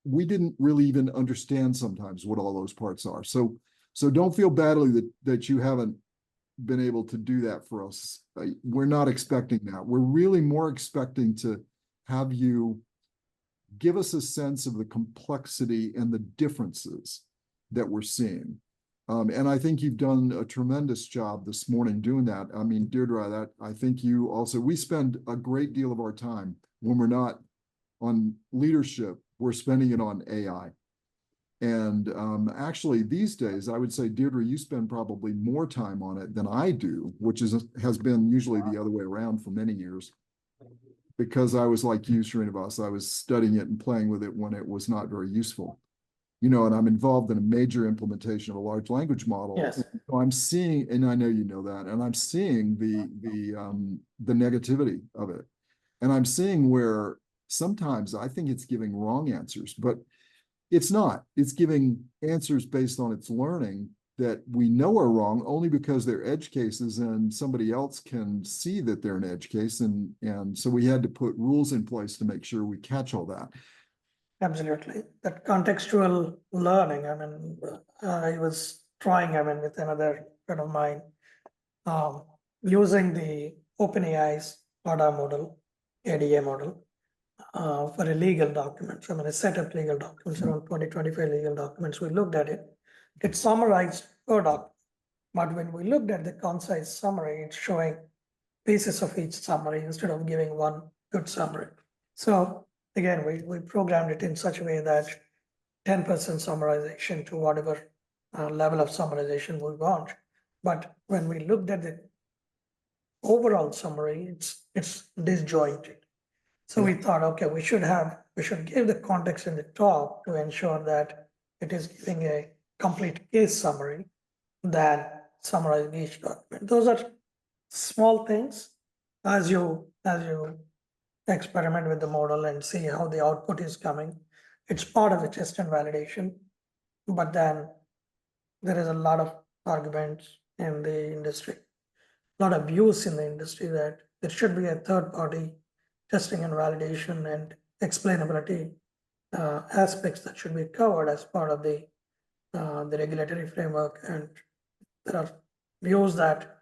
we didn't really even understand sometimes what all those parts are. So don't feel badly that you haven't been able to do that for us. We're not expecting that. We're really more expecting to have you give us a sense of the complexity and the differences that we're seeing. And I think you've done a tremendous job this morning doing that. I mean, Deirdre, I think you also, we spend a great deal of our time when we're not on leadership, we're spending it on AI. And actually these days, I would say, Deirdre, you spend probably more time on it than I do, which has been usually the other way around for many years. Because I was like you, Srinivas, I was studying it and playing with it when it was not very useful. And I'm involved in a major implementation of a large language model. Yes. So I'm seeing, and I know you know that, and I'm seeing the negativity of it. And I'm seeing where sometimes I think it's giving wrong answers, but it's not. It's giving answers based on its learning that we know are wrong only because they're edge cases and somebody else can see that they're an edge case. And so we had to put rules in place to make sure we catch all that. Absolutely. That contextual learning, I was trying, with another friend of mine, using the OpenAI's ADA model, for a legal document, I mean, a set of legal documents, around 20-25 legal documents. We looked at it. It summarized per document. But when we looked at the concise summary, it's showing pieces of each summary instead of giving one good summary. So again, we programmed it in such a way that 10% summarization to whatever level of summarization we want. But when we looked at the overall summary, it's disjointed. So we thought, okay, we should give the context in the top to ensure that it is giving a complete case summary than summarizing each document. Those are small things as you experiment with the model and see how the output is coming. It's part of the test and validation, but then there is a lot of arguments in the industry, a lot of views in the industry that there should be a third party testing and validation and explainability aspects that should be covered as part of the regulatory framework. And there are views that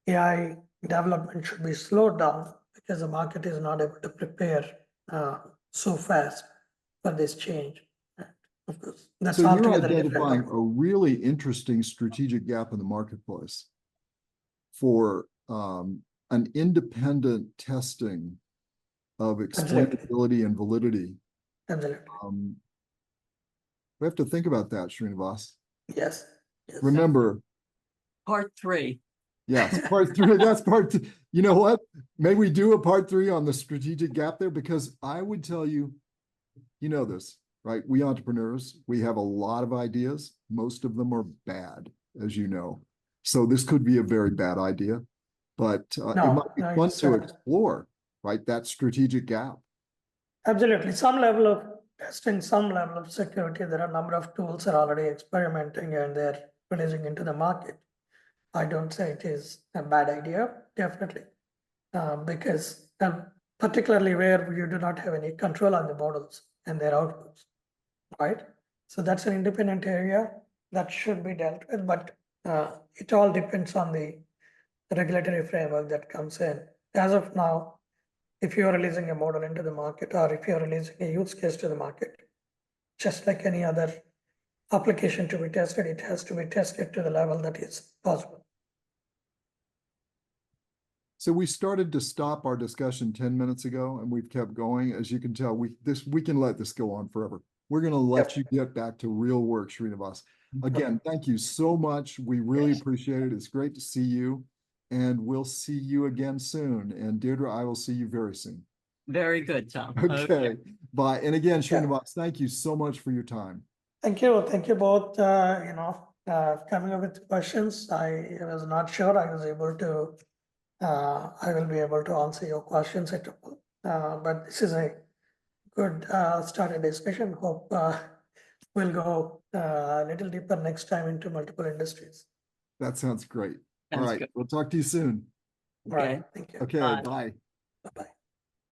AI development should be slowed down because the market is not able to prepare so fast for this change. Of course, that's So you're altogether identifying different. a really interesting strategic gap in the marketplace for an independent testing of explainability and validity. Absolutely. We have to think about that, Srinivas. Yes. Yes. Remember, Part 3. yes, part 3, that's part 2. You know what? Maybe we do a part 3 on the strategic gap there, because I would tell you, you know this, right? We entrepreneurs, we have a lot of ideas. Most of them are bad, as you know. So this could be a very bad idea, but it might be fun to explore, right? That strategic gap. Absolutely. Some level of testing, some level of security. There are a number of tools are already experimenting and they're releasing into the market. I don't say it is a bad idea, definitely, because particularly where you do not have any control on the models and their outputs, right? So that's an independent area that should be dealt with, but it all depends on the regulatory framework that comes in. As of now, if you are releasing a model into the market or if you're releasing a use case to the market, just like any other application to be tested, it has to be tested to the level that is possible. So we started to stop our discussion 10 minutes ago, and we've kept going. As you can tell, we can let this go on forever. We're going to let you get back to real work, Srinivas. Again, thank you so much. We really appreciate it. It's great to see you, and we'll see you again soon. And Deirdre, I will see you very soon. Very good, Tom. Okay. Bye. And again, Srinivas, thank you so much for your time. Thank you both. Coming up with questions. I was not sure I was able to. I will be able to answer your questions at all. But this is a good started discussion. Hope we'll go a little deeper next time into multiple industries. That sounds great. Sounds all right. good. We'll talk to you soon. All right. Thank you. Okay. Bye. Bye-bye.